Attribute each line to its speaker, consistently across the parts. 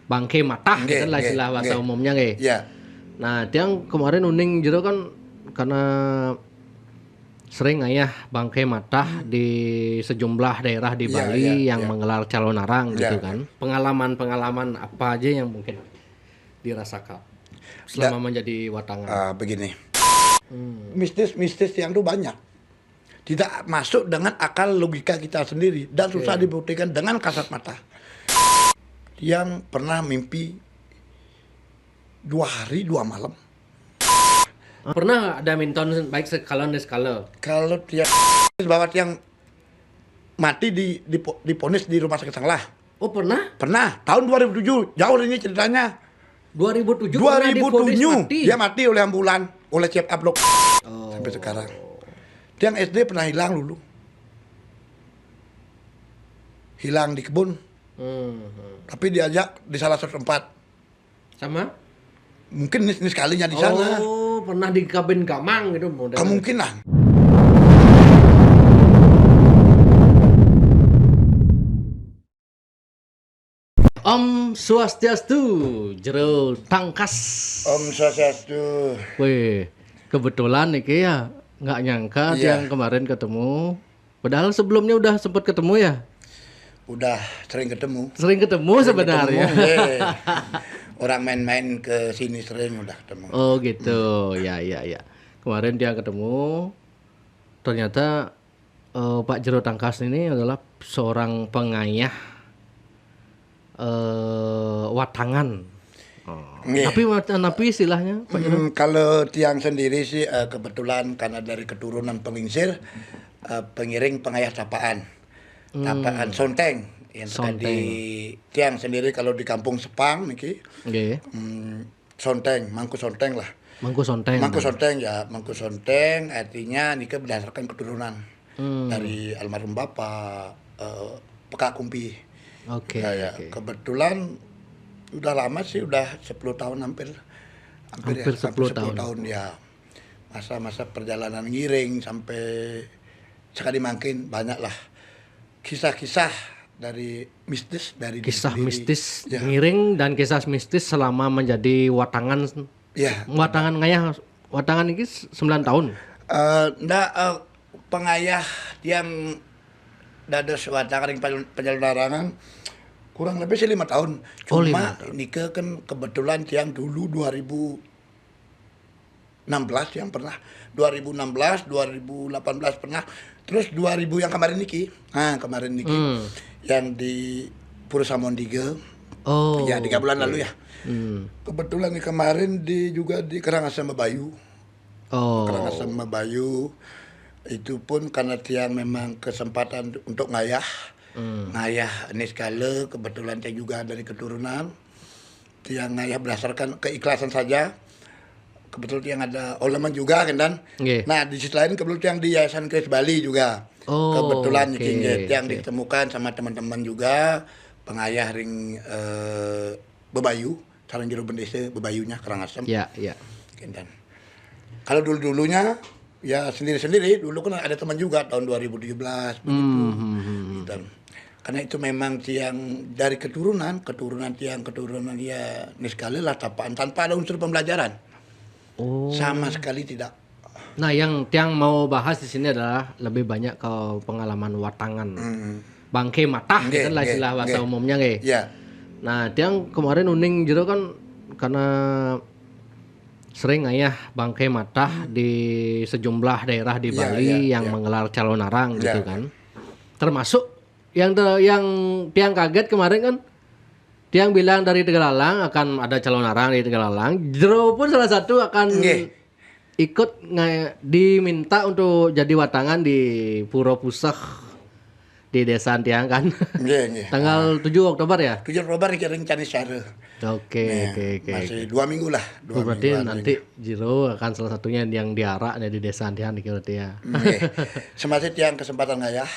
Speaker 1: bangke matah
Speaker 2: Nggih,
Speaker 1: gitu lah
Speaker 2: nggih,
Speaker 1: istilah bahasa
Speaker 2: nggih.
Speaker 1: umumnya nggih.
Speaker 2: Iya.
Speaker 1: Nah, tiang kemarin uning jero kan karena sering ayah bangke matah di sejumlah daerah di
Speaker 2: Iya, iya,
Speaker 1: Bali yang
Speaker 2: iya.
Speaker 1: menggelar calon arang gitu
Speaker 2: Iya.
Speaker 1: kan. Pengalaman-pengalaman apa aja yang mungkin dirasakan selama menjadi watangan?
Speaker 2: Begini. Mistis-mistis yang itu banyak. Tidak masuk dengan akal logika kita sendiri dan susah dibuktikan dengan kasat mata. Yang pernah mimpi 2 hari 2 malam.
Speaker 1: Pernah nggak ada minton baik skala dan skala?
Speaker 2: Kalau dia bahwa yang mati diponis di rumah sakit Sanglah.
Speaker 1: Oh pernah?
Speaker 2: Pernah tahun 2007. Jauh ini ceritanya.
Speaker 1: 2007 pernah divonis
Speaker 2: 2007
Speaker 1: mati.
Speaker 2: dia mati oleh ambulan, oleh check up blok
Speaker 1: Oh.
Speaker 2: sampai sekarang. Dia yang SD pernah hilang dulu. Hilang di kebun. Tapi diajak di salah satu tempat.
Speaker 1: Sama?
Speaker 2: Mungkin ini sekalinya di sana.
Speaker 1: Oh, pernah di kabin gamang gitu model.
Speaker 2: Kemungkinan.
Speaker 1: Om Swastiastu, Jero Tangkas.
Speaker 2: Om Swastiastu.
Speaker 1: Wih, kebetulan nih ya nggak nyangka
Speaker 2: Iya.
Speaker 1: yang kemarin ketemu. Padahal sebelumnya udah sempat ketemu ya.
Speaker 2: Udah sering ketemu.
Speaker 1: Sering ketemu sebenarnya.
Speaker 2: Ketemu, orang main-main ke sini sering udah ketemu.
Speaker 1: Oh gitu, ya. Kemarin dia ketemu, ternyata Pak Jero Tangkas ini adalah seorang pengayah watangan.
Speaker 2: Nggih.
Speaker 1: Tapi istilahnya Pak Jero.
Speaker 2: Kalau tiang sendiri sih kebetulan karena dari keturunan pengingsir, pengiring pengayah tapaan. Tapaan Sonteng. Yang tadi tiang sendiri kalau di kampung Sepang niki
Speaker 1: Nggih.
Speaker 2: Sonteng, Mangku Sonteng lah.
Speaker 1: Mangku Sonteng.
Speaker 2: Mangku Sonteng ya, Mangku Sonteng artinya nikah berdasarkan keturunan dari almarhum bapak Peka Kumpi.
Speaker 1: Oke.
Speaker 2: Ya, kebetulan udah lama sih, udah 10 tahun hampir
Speaker 1: Hampir
Speaker 2: ya,
Speaker 1: 10
Speaker 2: tahun ya. Masa-masa perjalanan ngiring sampai sekali makin banyak lah kisah-kisah dari mistis dari diri
Speaker 1: Kisah
Speaker 2: sendiri.
Speaker 1: mistis
Speaker 2: Ya.
Speaker 1: ngiring dan kisah mistis selama menjadi watangan.
Speaker 2: Ya.
Speaker 1: Watangan ngayah watangan ini 9 tahun.
Speaker 2: Pengayah yang dados watangan yang larangan kurang lebih sih 5 tahun.
Speaker 1: Oh,
Speaker 2: Cuma
Speaker 1: 5 tahun.
Speaker 2: nikah kan kebetulan tiang dulu 2016 yang pernah, 2016, 2018 pernah, terus 2000 yang kemarin niki. Kemarin niki yang di Pura Samondiga.
Speaker 1: Oh.
Speaker 2: Ya 3 bulan lalu ya. Kebetulan nih kemarin juga di Karangasem Bayu.
Speaker 1: Oh.
Speaker 2: Karangasem Bayu itu pun karena tiang memang kesempatan untuk ngayah. Ngayah ini sekali kebetulan tiang juga dari keturunan. Tiang ngayah berdasarkan keikhlasan saja. Kebetulan tiang ada oleman juga kan dan.
Speaker 1: Nggih.
Speaker 2: Nah di sisi lain kebetulan tiang di Yayasan Kris Bali juga.
Speaker 1: Oh,
Speaker 2: Kebetulan
Speaker 1: oke,
Speaker 2: tiang ditemukan sama teman-teman juga pengayah ring bebayu, sarang jero bendese bebayunya Karangasem.
Speaker 1: Ya.
Speaker 2: Dan kalau dulunya ya sendiri-sendiri, dulu kan ada teman juga tahun 2017 begitu. Dan karena itu memang tiang dari keturunan ya niskali lah tapaan tanpa ada unsur pembelajaran.
Speaker 1: Oh.
Speaker 2: Sama sekali tidak.
Speaker 1: Nah, yang tiang mau bahas di sini adalah lebih banyak ke pengalaman watangan. Bangke matah
Speaker 2: Nggih,
Speaker 1: gitu lah istilah
Speaker 2: nggih,
Speaker 1: bahasa
Speaker 2: nggih.
Speaker 1: umumnya nggih.
Speaker 2: Ya.
Speaker 1: Nah, tiang kemarin uning jero kan karena sering ayah bangke matah di sejumlah daerah di
Speaker 2: Iya,
Speaker 1: Bali
Speaker 2: iya,
Speaker 1: yang
Speaker 2: iya.
Speaker 1: menggelar calon arang gitu
Speaker 2: Iya.
Speaker 1: kan. Termasuk yang tiang kaget kemarin kan tiang bilang dari Tegalalang akan ada calon arang di Tegalalang. Jero pun salah satu akan
Speaker 2: Nggih.
Speaker 1: ikut diminta untuk jadi watangan di Puro Puseh di desa Tiang kan.
Speaker 2: Nggih.
Speaker 1: Tanggal 7 Oktober ya?
Speaker 2: 7 Oktober dikirim Canisare.
Speaker 1: Oke.
Speaker 2: Masih 2 minggu lah.
Speaker 1: Oh, berarti nanti Jiro akan salah satunya yang diarak di desa Tiang berarti ya.
Speaker 2: Nggih. Semasa tiang kesempatan ngayah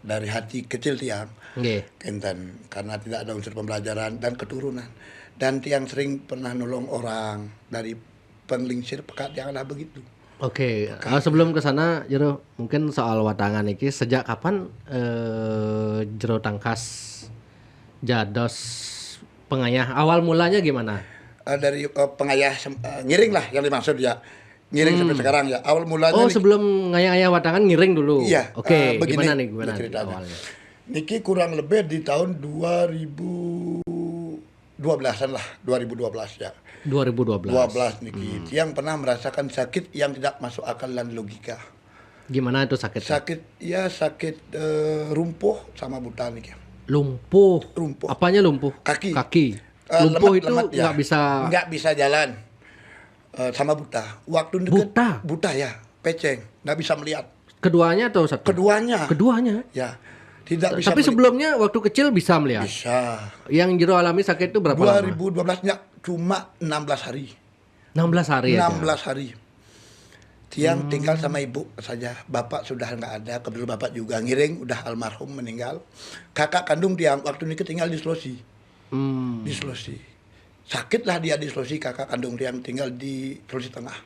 Speaker 2: dari hati kecil tiang.
Speaker 1: Nggih.
Speaker 2: Kenten karena tidak ada unsur pembelajaran dan keturunan. Dan tiang sering pernah nolong orang dari penglingsir pekat yang ada begitu.
Speaker 1: Oke, sebelum ke sana Jero, mungkin soal watangan iki sejak kapan Jero Tangkas jados Pengayah. Awal mulanya gimana?
Speaker 2: Dari pengayah ngiring lah yang dimaksud ya. Ngiring sampai sekarang ya. Awal mulanya
Speaker 1: Oh, sebelum ngayah-ngayah watangan ngiring dulu.
Speaker 2: iya.
Speaker 1: Oke,
Speaker 2: Begini
Speaker 1: gimana nih
Speaker 2: ceritanya.
Speaker 1: awalnya?
Speaker 2: Niki kurang lebih di tahun 2012-an lah, 2012 ya.
Speaker 1: 2012.
Speaker 2: 12 Niki. Yang pernah merasakan sakit yang tidak masuk akal dan logika.
Speaker 1: Gimana itu sakitnya?
Speaker 2: Sakit rumpuh sama buta Niki.
Speaker 1: Lumpuh.
Speaker 2: Lumpuh.
Speaker 1: Apanya lumpuh?
Speaker 2: Kaki.
Speaker 1: Lumpuh itu
Speaker 2: Lemat ya.
Speaker 1: nggak bisa
Speaker 2: jalan. Sama buta. Waktu deket buta ya, peceng, nggak bisa melihat.
Speaker 1: Keduanya atau satu?
Speaker 2: Keduanya.
Speaker 1: Ya.
Speaker 2: Tidak bisa.
Speaker 1: Tapi sebelumnya waktu kecil bisa melihat.
Speaker 2: Bisa.
Speaker 1: Yang Jero alami sakit itu berapa lama?
Speaker 2: 2012-nya cuma 16 hari.
Speaker 1: 16 hari
Speaker 2: 16 hari. Tiang tinggal sama ibu saja. Bapak sudah nggak ada. Kebetulan bapak juga ngiring, udah almarhum meninggal. Kakak kandung Tiang waktu ini tinggal di Sulawesi. Di Sulawesi. Sakitlah dia di Sulawesi, kakak kandung Tiang tinggal di Sulawesi Tengah.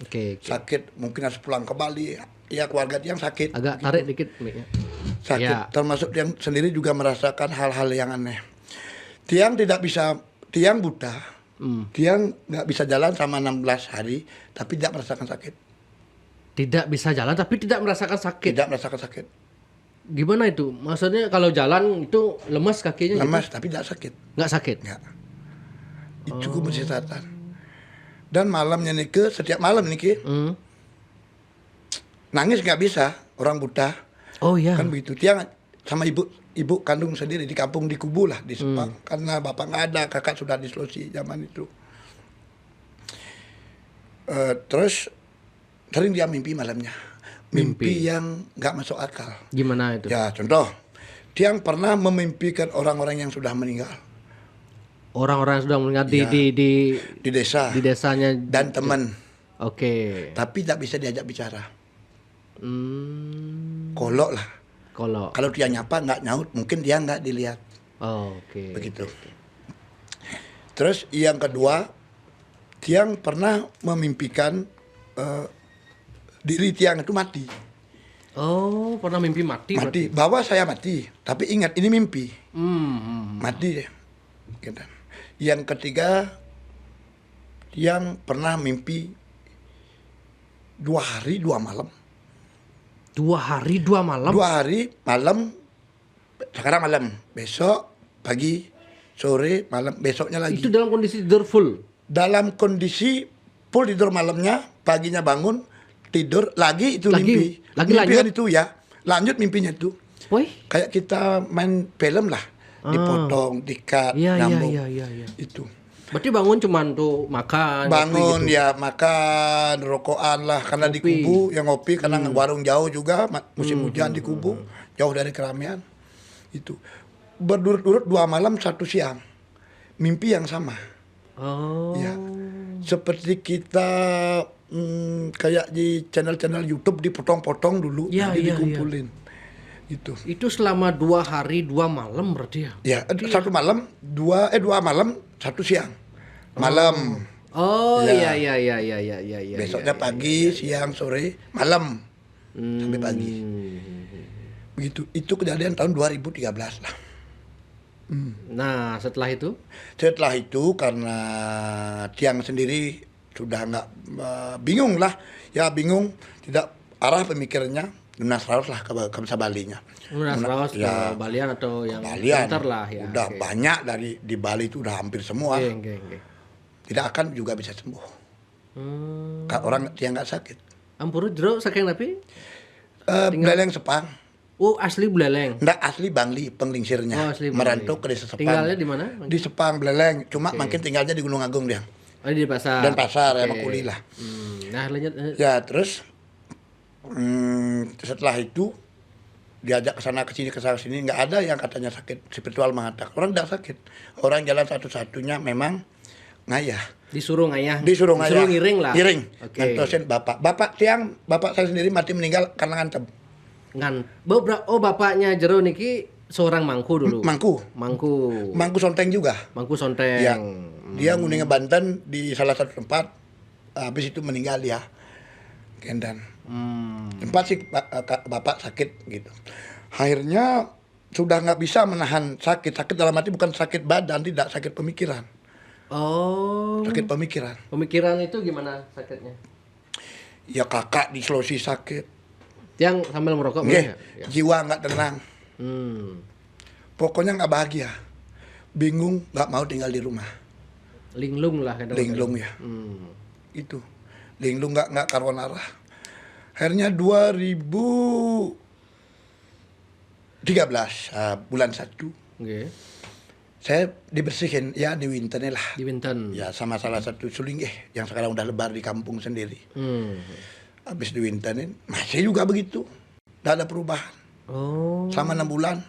Speaker 1: Oke.
Speaker 2: Sakit, mungkin harus pulang ke Bali. Ya keluarga Tiang sakit.
Speaker 1: Agak tarik dikit mic-nya.
Speaker 2: Sakit.
Speaker 1: Ya.
Speaker 2: Termasuk Tiang sendiri juga merasakan hal-hal yang aneh. Tiang buta. Tiang nggak bisa jalan sama 16 hari, tapi tidak merasakan sakit.
Speaker 1: Tidak bisa jalan tapi tidak merasakan sakit.
Speaker 2: Tidak merasakan sakit.
Speaker 1: Gimana itu? Maksudnya kalau jalan itu lemas kakinya?
Speaker 2: Lemas
Speaker 1: gitu?
Speaker 2: tapi tidak sakit.
Speaker 1: Nggak sakit?
Speaker 2: Nggak. Itu cukup kesehatan. Dan malamnya Nike, setiap malam Nike, nangis nggak bisa, orang buta.
Speaker 1: Oh iya.
Speaker 2: Kan begitu. Tiang sama ibu kandung sendiri di kampung di Kubu lah di Sepang. Karena bapak nggak ada, kakak sudah di Sulawesi zaman itu. Terus sering dia mimpi malamnya. Mimpi yang nggak masuk akal.
Speaker 1: Gimana itu?
Speaker 2: Ya contoh, Tiang pernah memimpikan orang-orang yang sudah meninggal.
Speaker 1: Orang-orang yang sudah meninggal
Speaker 2: Ya,
Speaker 1: di
Speaker 2: desa.
Speaker 1: di desanya
Speaker 2: Dan teman.
Speaker 1: Oke.
Speaker 2: Tapi tidak bisa diajak bicara.
Speaker 1: Hmm,
Speaker 2: Kolok lah.
Speaker 1: kalau
Speaker 2: Dia nyapa nggak nyaut, mungkin dia nggak dilihat.
Speaker 1: oke.
Speaker 2: Begitu. Terus yang kedua, Tiang pernah memimpikan diri Tiang itu mati.
Speaker 1: Oh, pernah mimpi mati.
Speaker 2: Mati. Bahwa saya mati. Tapi ingat ini mimpi. Mati deh. Gitu. Yang ketiga, Tiang pernah mimpi 2 hari 2 malam.
Speaker 1: 2 hari 2 malam?
Speaker 2: 2 hari malam, sekarang malam, besok pagi, sore, malam, besoknya lagi.
Speaker 1: Itu dalam kondisi tidur full?
Speaker 2: Dalam kondisi full tidur malamnya, paginya bangun, tidur, lagi itu mimpi.
Speaker 1: Lagi
Speaker 2: mimpi
Speaker 1: lanjut?
Speaker 2: itu ya, lanjut mimpinya itu.
Speaker 1: Woi?
Speaker 2: Kayak kita main film lah, dipotong, di-cut, nyambung.
Speaker 1: Iya.
Speaker 2: Itu.
Speaker 1: Berarti bangun cuman tuh makan,
Speaker 2: Bangun
Speaker 1: ngopi gitu.
Speaker 2: ya makan, rokokan lah, karena di
Speaker 1: Ngopi.
Speaker 2: Kubu yang ngopi, karena warung jauh juga, musim hujan di Kubu, jauh dari keramaian. Itu. Berdurut-durut 2 malam 1 siang, mimpi yang sama.
Speaker 1: Oh.
Speaker 2: Ya. Seperti kita kayak di channel-channel YouTube dipotong-potong dulu,
Speaker 1: Iya,
Speaker 2: nanti
Speaker 1: iya,
Speaker 2: dikumpulin. Gitu.
Speaker 1: Itu selama 2 hari 2 malam berarti ya?
Speaker 2: Ya, 1 malam, 2 malam, 1 siang. Malam.
Speaker 1: Oh,
Speaker 2: Ya.
Speaker 1: iya.
Speaker 2: Besoknya pagi, siang, sore, malam. Sampai pagi. Begitu. Itu kejadian tahun 2013 lah.
Speaker 1: Nah, setelah itu?
Speaker 2: Setelah itu karena Tiang sendiri sudah nggak bingung lah, ya bingung, tidak arah pemikirannya, lunas raus lah ke Balinya.
Speaker 1: Lunas raus ke
Speaker 2: ya,
Speaker 1: Balian atau yang
Speaker 2: Balian.
Speaker 1: pintar lah ya.
Speaker 2: Udah
Speaker 1: oke.
Speaker 2: banyak dari di Bali itu udah hampir semua.
Speaker 1: Oke.
Speaker 2: Tidak akan juga bisa sembuh. Orang Tiang nggak sakit.
Speaker 1: Ampuru jero saking napi?
Speaker 2: Beleleng Sepang.
Speaker 1: Oh, asli Buleleng.
Speaker 2: Nggak asli Bangli, penglingsirnya.
Speaker 1: Oh, asli Bangli.
Speaker 2: Merantau ke desa Sepang.
Speaker 1: Tinggalnya di mana?
Speaker 2: Di Sepang, Beleleng. Cuma makin tinggalnya di Gunung Agung dia.
Speaker 1: Oh, di pasar.
Speaker 2: Dan pasar, ya,
Speaker 1: Oke.
Speaker 2: Makuli lah.
Speaker 1: Nah, lanjut.
Speaker 2: Ya, terus setelah itu diajak ke sana sini nggak ada yang katanya sakit. Spiritual mengatakan orang tidak sakit. Orang jalan satu-satunya memang ngayah.
Speaker 1: Disuruh ngayah.
Speaker 2: Disuruh ngayah.
Speaker 1: ngiring lah.
Speaker 2: Ngiring.
Speaker 1: Oke.
Speaker 2: Ngantosin bapak. Bapak saya sendiri mati meninggal karena ngantem.
Speaker 1: Oh, bapaknya Jero niki seorang mangku dulu.
Speaker 2: Mangku sonteng juga.
Speaker 1: Mangku Sonteng.
Speaker 2: Ya. Dia nguningnya Banten di salah satu tempat. Habis itu meninggal dia. Kendan. Tempat sih bapak sakit gitu. Akhirnya sudah nggak bisa menahan sakit. Sakit dalam arti bukan sakit badan, tidak, sakit pemikiran.
Speaker 1: Oh.
Speaker 2: Sakit pemikiran.
Speaker 1: Pemikiran itu gimana sakitnya?
Speaker 2: Ya kakak di Sulawesi sakit.
Speaker 1: Yang sambil merokok
Speaker 2: Nggih,
Speaker 1: ya?
Speaker 2: jiwa nggak tenang. Pokoknya nggak bahagia. Bingung, nggak mau tinggal di rumah.
Speaker 1: Linglung lah kadang-kadang.
Speaker 2: Linglung ya. Itu. Linglung nggak karuan arah. Akhirnya 2013 bulan 1
Speaker 1: Oke.
Speaker 2: saya dibersihin ya di Winten lah.
Speaker 1: Di Winten.
Speaker 2: Ya sama salah satu suling yang sekarang udah lebar di kampung sendiri. Habis di Wintenin masih juga begitu. Nggak ada perubahan.
Speaker 1: Oh.
Speaker 2: Selama 6 bulan.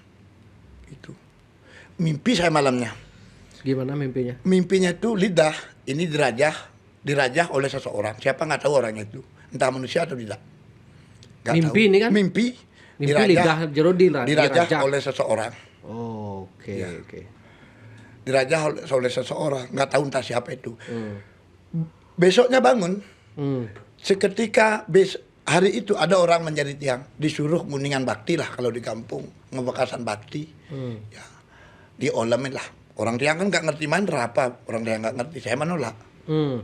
Speaker 2: Itu. Mimpi saya malamnya.
Speaker 1: Gimana mimpinya?
Speaker 2: Mimpinya itu lidah ini dirajah oleh seseorang. Siapa nggak tahu orangnya itu. Entah manusia atau tidak. Nggak
Speaker 1: Mimpi
Speaker 2: tahu.
Speaker 1: ini kan?
Speaker 2: Mimpi
Speaker 1: Lidah jero
Speaker 2: dirajah oleh seseorang.
Speaker 1: Oh, oke,
Speaker 2: Ya.
Speaker 1: oke.
Speaker 2: Dirajah oleh seseorang. Nggak tahu entah siapa itu. Besoknya bangun. Seketika hari itu ada orang menjadi tiang. Disuruh nguningan bakti lah kalau di kampung. Ngebekasan bakti. Ya, diolemin lah. Orang tiang kan nggak ngerti mantra apa. Orang tiang nggak ngerti. Saya menolak.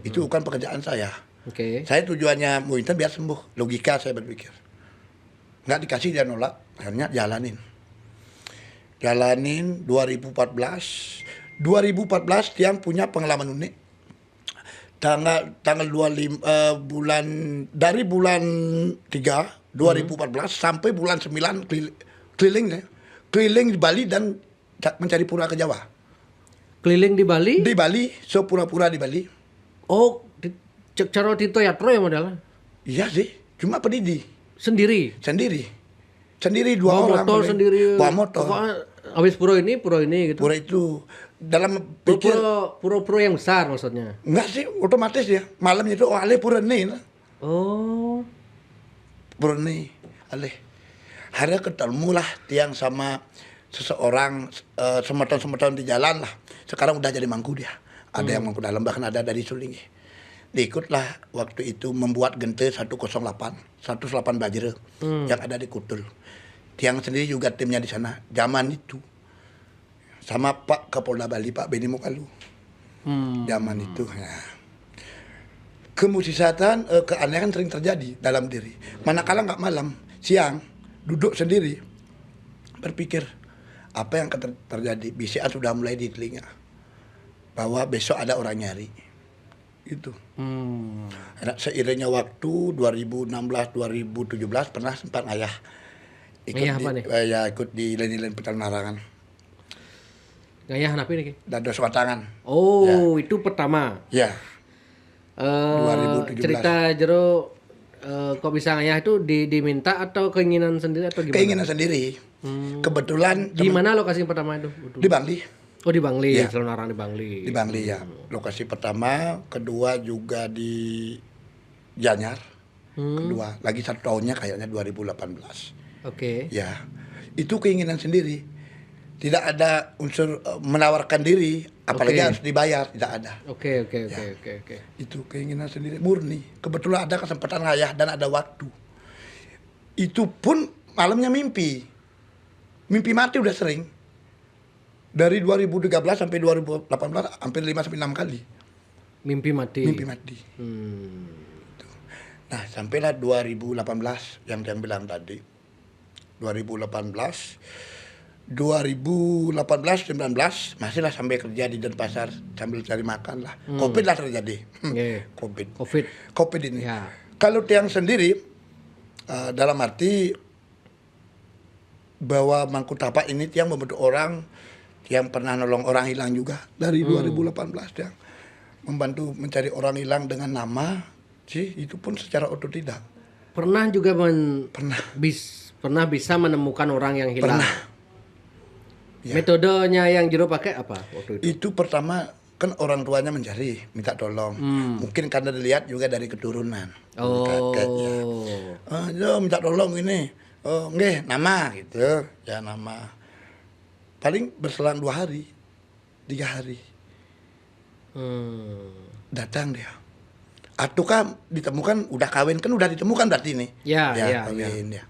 Speaker 2: Itu bukan pekerjaan saya.
Speaker 1: Oke.
Speaker 2: Saya tujuannya Muinten biar sembuh. Logika saya berpikir. Nggak dikasih dia nolak. Akhirnya jalanin 2014. 2014 tiang punya pengalaman unik. Tanggal 25 dari bulan 3 2014 sampai bulan 9 keliling di Bali dan mencari pura ke Jawa.
Speaker 1: Keliling di Bali?
Speaker 2: Di Bali, sepura-pura di Bali.
Speaker 1: Oh, cek caro Tito Yatro ya modalnya?
Speaker 2: Iya sih, cuma pendidi.
Speaker 1: Sendiri?
Speaker 2: Sendiri dua
Speaker 1: Bawa
Speaker 2: orang.
Speaker 1: motor sendiri.
Speaker 2: Bawa motor.
Speaker 1: Habis pura ini gitu.
Speaker 2: Pura itu dalam pikir
Speaker 1: Pura yang besar maksudnya.
Speaker 2: enggak sih, otomatis ya. Malamnya itu ale pura nih.
Speaker 1: Oh.
Speaker 2: Pura nih, ale. Akhirnya ketemu lah tiang sama seseorang semeton-semeton di jalan lah. Sekarang udah jadi mangku dia. Ada yang mangku dalam, bahkan ada dari Sulingi. Diikutlah waktu itu membuat gente 108 Bajre yang ada di Kutul. Tiang sendiri juga timnya di sana. Zaman itu sama Pak Kapolda Bali, Pak Beni Mokalu. Zaman itu. Ya. Kemusisatan, keanehan sering terjadi dalam diri. Manakala nggak malam, siang, duduk sendiri, berpikir apa yang akan terjadi. Bisikan sudah mulai di telinga bahwa besok ada orang nyari. Itu. Seiringnya waktu 2016-2017 pernah sempat ayah ikut di Leni Petanarangan.
Speaker 1: Ngayah apa ini?
Speaker 2: Dados Watangan.
Speaker 1: Oh, ya. Itu pertama.
Speaker 2: Ya. 2017.
Speaker 1: Cerita jero kok bisa ngayah itu diminta atau keinginan sendiri atau gimana?
Speaker 2: Keinginan sendiri. Kebetulan
Speaker 1: di mana lokasi pertama itu?
Speaker 2: Di Bangli.
Speaker 1: Oh, di Bangli,
Speaker 2: ya.
Speaker 1: Selonarang di Bangli.
Speaker 2: Di Bangli ya. Lokasi pertama, kedua juga di Gianyar. Kedua, lagi 1 tahunnya kayaknya 2018.
Speaker 1: Oke.
Speaker 2: Ya. Itu keinginan sendiri. Tidak ada unsur menawarkan diri, apalagi harus dibayar, tidak ada.
Speaker 1: Oke.
Speaker 2: Itu keinginan sendiri murni. Kebetulan ada kesempatan ngayah dan ada waktu. Itu pun malamnya mimpi. Mimpi mati udah sering. Dari 2013 sampai 2018 hampir 5 sampai 6 kali.
Speaker 1: Mimpi mati.
Speaker 2: Nah, sampailah 2018 yang bilang tadi. 2018 19 masihlah sampai kerja di Denpasar sambil cari makan lah. Covid lah terjadi. Covid ini.
Speaker 1: Ya.
Speaker 2: Kalau tiang sendiri dalam arti bahwa Mangkutapa ini tiang membentuk orang yang pernah nolong orang hilang juga dari 2018 yang membantu mencari orang hilang dengan nama sih, itu pun secara otodidak.
Speaker 1: Pernah juga
Speaker 2: pernah
Speaker 1: bisa menemukan orang yang hilang.
Speaker 2: Pernah. Ya.
Speaker 1: Metodenya yang Jero pakai apa waktu itu?
Speaker 2: Itu pertama kan orang tuanya mencari, minta tolong. Mungkin karena dilihat juga dari keturunan. Kakeknya. Minta tolong ini. Oh, nggih, nama gitu. Ya nama. Paling berselang 2 hari, 3 hari. Datang dia. Ataukah ditemukan udah kawin, kan udah ditemukan berarti ini.
Speaker 1: Ya.
Speaker 2: Kawin ya.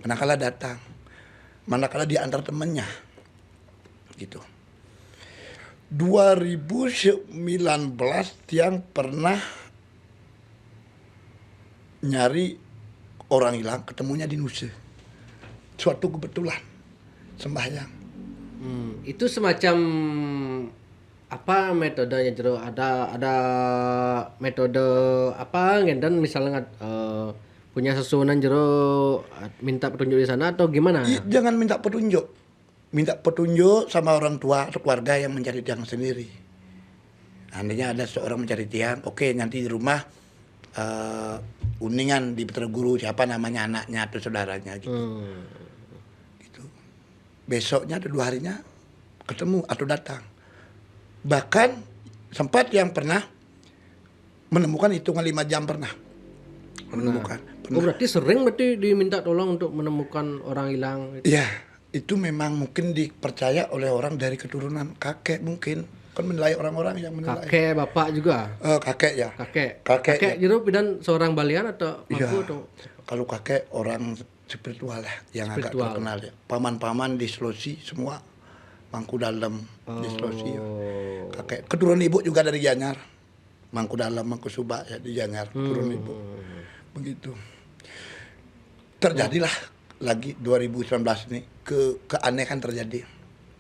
Speaker 2: Manakala datang. manakala dia antar temannya. Gitu. 2019 Tiang pernah nyari orang hilang, ketemunya di Nusa. Suatu kebetulan sembahyang.
Speaker 1: Itu semacam apa metodenya Jero? Ada metode apa ngenten misalnya punya sesuatu Jero minta petunjuk di sana atau gimana?
Speaker 2: Jangan minta petunjuk. Minta petunjuk sama orang tua atau keluarga yang mencari tiang sendiri. Andainya ada seorang mencari tiang, oke nanti di rumah uningan di guru siapa namanya anaknya atau saudaranya gitu. Gitu. Besoknya atau 2 harinya ketemu atau datang. Bahkan sempat yang pernah menemukan hitungan 5 jam pernah. Menemukan.
Speaker 1: Oh berarti sering diminta tolong untuk menemukan orang hilang.
Speaker 2: Iya. Itu memang mungkin dipercaya oleh orang dari keturunan kakek mungkin. Kan menilai orang-orang yang menilai.
Speaker 1: Kakek, bapak juga?
Speaker 2: Kakek ya.
Speaker 1: Kakek
Speaker 2: ya.
Speaker 1: Jero dan seorang Balian atau
Speaker 2: Iya.
Speaker 1: Mampu atau?
Speaker 2: Kalau kakek orang spiritual ya, yang agak terkenal ya. Paman-paman di Sulawesi semua Mangku Dalam di Sulawesi. Ya. Kakek keturunan ibu juga dari Gianyar. Mangku Dalam, Mangku Subak ya di Gianyar, keturunan ibu. Begitu. Terjadilah lagi 2019 ini keanehan terjadi.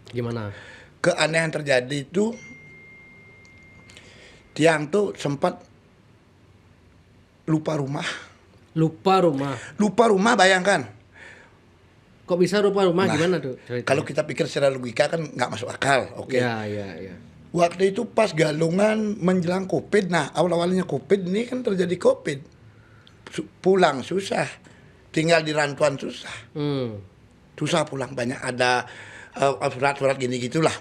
Speaker 1: Gimana?
Speaker 2: Keanehan terjadi itu tiang tuh sempat lupa rumah. Lupa rumah bayangkan.
Speaker 1: Kok bisa lupa rumah gimana tuh?
Speaker 2: Kalau kita pikir secara logika kan nggak masuk akal. Oke.
Speaker 1: Ya.
Speaker 2: Waktu itu pas galungan menjelang Covid. Nah awal-awalnya Covid ini kan terjadi Covid. Pulang susah. Tinggal di rantauan susah. Susah pulang, banyak ada surat-surat gini gitulah.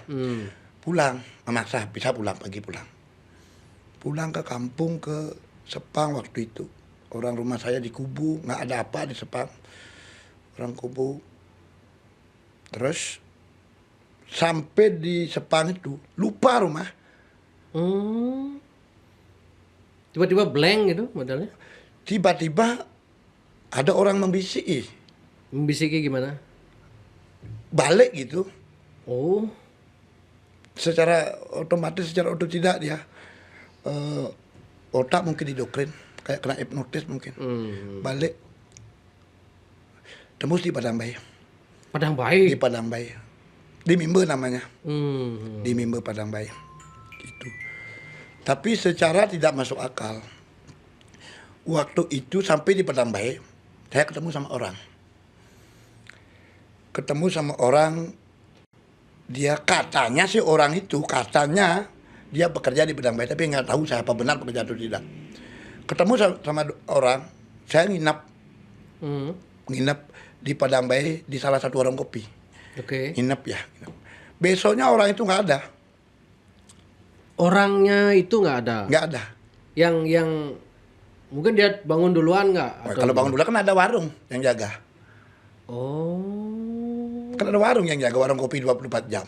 Speaker 2: Pulang, memaksa bisa pulang pagi pulang. Pulang ke kampung ke Sepang waktu itu. Orang rumah saya di Kubu, nggak ada apa di Sepang. Orang Kubu. Terus sampai di Sepang itu lupa rumah.
Speaker 1: Tiba-tiba blank gitu modelnya.
Speaker 2: Tiba-tiba ada orang membisiki.
Speaker 1: Membisiki gimana?
Speaker 2: Balik gitu.
Speaker 1: Oh.
Speaker 2: Secara otomatis, secara otodidak dia otak mungkin didoktrin, kayak kena hipnotis mungkin. Balik. Tembus di Padang Bayi.
Speaker 1: Padang Bayi?
Speaker 2: Di Padang Bayi. Di Mimbe namanya. Di Mimbe Padang Bayi. Gitu. Tapi secara tidak masuk akal. Waktu itu sampai di Padang Bayi, saya ketemu sama orang. Dia katanya sih orang itu, katanya dia bekerja di Padang Bayi, tapi nggak tahu saya apa benar bekerja atau tidak. Ketemu sama orang, saya nginep di Padang Bayi di salah satu warung kopi.
Speaker 1: Oke.
Speaker 2: Nginep. Besoknya orang itu nggak ada.
Speaker 1: Orangnya itu nggak ada?
Speaker 2: Nggak ada.
Speaker 1: Yang mungkin dia bangun duluan nggak?
Speaker 2: Kalau bangun duluan kan ada warung yang jaga.
Speaker 1: Oh.
Speaker 2: Kan ada warung yang jaga, warung kopi 24 jam.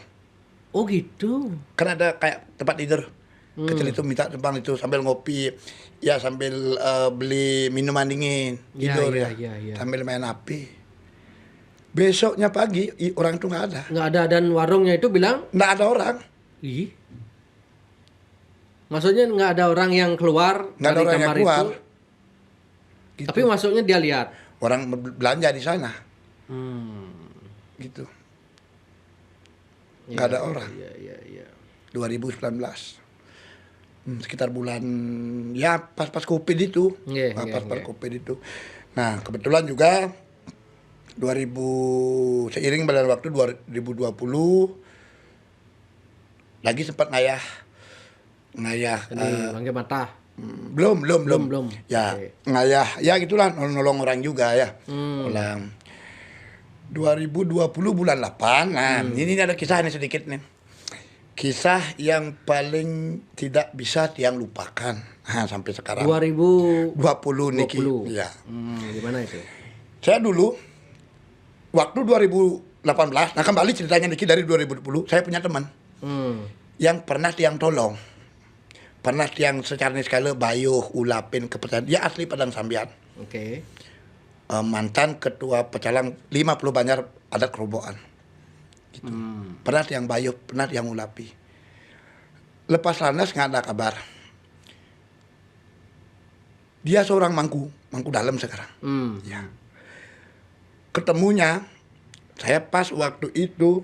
Speaker 1: Oh gitu.
Speaker 2: Kan ada kayak tempat tidur. Kecil itu minta tempat itu sambil ngopi, ya sambil beli minuman dingin, tidur ya. Sambil main api. Besoknya pagi orang itu nggak ada.
Speaker 1: Nggak ada, dan warungnya itu bilang?
Speaker 2: Nggak ada orang.
Speaker 1: Ih. Maksudnya nggak ada orang yang keluar
Speaker 2: nggak
Speaker 1: dari
Speaker 2: ada orang
Speaker 1: kamar
Speaker 2: yang keluar.
Speaker 1: itu?
Speaker 2: Gitu.
Speaker 1: Tapi masuknya dia lihat?
Speaker 2: Orang belanja di sana. Gitu. Nggak ada orang.
Speaker 1: Iya.
Speaker 2: 2019. Sekitar bulan ya pas Covid itu. Pas Covid itu. Nah, kebetulan juga 2000 seiring berjalan waktu 2020 lagi sempat ngayah
Speaker 1: Bangke Mata.
Speaker 2: belum. Ya,
Speaker 1: Okay.
Speaker 2: ngayah ya gitulah, nolong orang juga ya. Ulang 2020 bulan 8. Nah, ini ada kisah nih sedikit nih. Kisah yang paling tidak bisa tiang lupakan. Nah, sampai sekarang. 2020 Niki. Ya.
Speaker 1: Gimana itu?
Speaker 2: Saya dulu waktu 2018, nah kembali ceritanya Niki dari 2020, saya punya teman yang pernah tiang tolong. Pernah tiang secara skala bayuh, ulapin, kepercayaan. Dia asli Padang Sambian.
Speaker 1: Oke.
Speaker 2: mantan ketua pecalang 50 Banjar adat Kerobokan. Gitu. Pernah yang Bayu, pernah yang Ulapi. Lepas landas nggak ada kabar. Dia seorang mangku dalam sekarang. Ya. Ketemunya saya pas waktu itu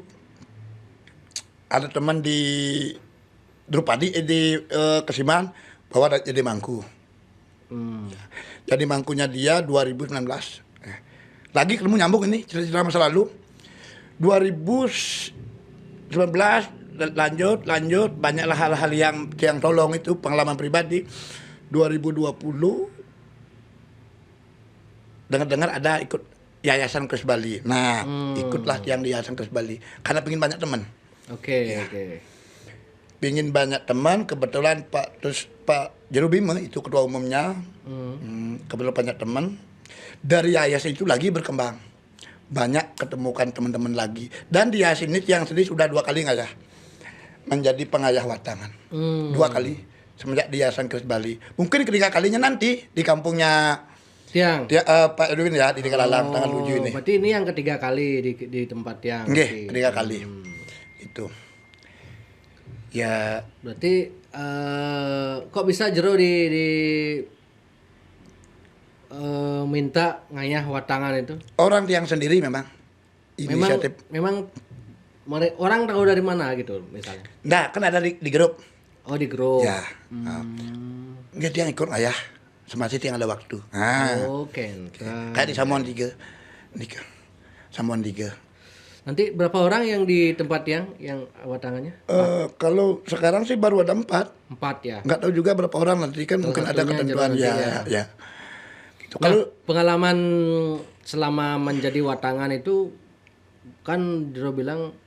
Speaker 2: ada teman di Drupadi di Kesiman bawa jadi mangku. Ya. Jadi mangkunya dia 2019. Lagi ketemu nyambung ini cerita masa lalu. 2019 lanjut banyaklah hal-hal yang tolong itu pengalaman pribadi. 2020 dengar ada ikut Yayasan Kris Bali. Nah, ikutlah yang di Yayasan Kris Bali karena pengen banyak teman.
Speaker 1: Oke.
Speaker 2: Pingin banyak teman, kebetulan Pak Jero Bima itu ketua umumnya. Kebetulan banyak teman. Dari yayasan itu lagi berkembang. Banyak ketemukan teman-teman lagi. Dan di yayasan ini yang sendiri sudah 2 kali ngayah. Menjadi pengayah watangan. 2 kali semenjak di Yayasan Kris Bali. Mungkin ketiga kalinya nanti di kampungnya Pak Edwin ya di Tegalalang tanggal 7 ini.
Speaker 1: Berarti ini yang ketiga kali di tempat yang.
Speaker 2: Nggih, ketiga kali. Itu. Ya,
Speaker 1: berarti kok bisa Jero minta ngayah watangan itu?
Speaker 2: orang tiang sendiri memang inisiatif.
Speaker 1: Memang orang tahu dari mana gitu misalnya?
Speaker 2: Nah, kan ada di grup.
Speaker 1: Oh, di grup.
Speaker 2: Ya. Nggak dia ngikut ayah. Semasa yang ada waktu.
Speaker 1: Oke.
Speaker 2: Kayak di Samuan 3. Samuan 3.
Speaker 1: Nanti berapa orang yang di tempat yang watangannya?
Speaker 2: Kalau sekarang sih baru ada 4.
Speaker 1: 4 ya.
Speaker 2: Nggak tahu juga berapa orang nanti kan mungkin ada ketentuan ya. Gitu.
Speaker 1: Nah, pengalaman selama menjadi watangan itu kan Jero bilang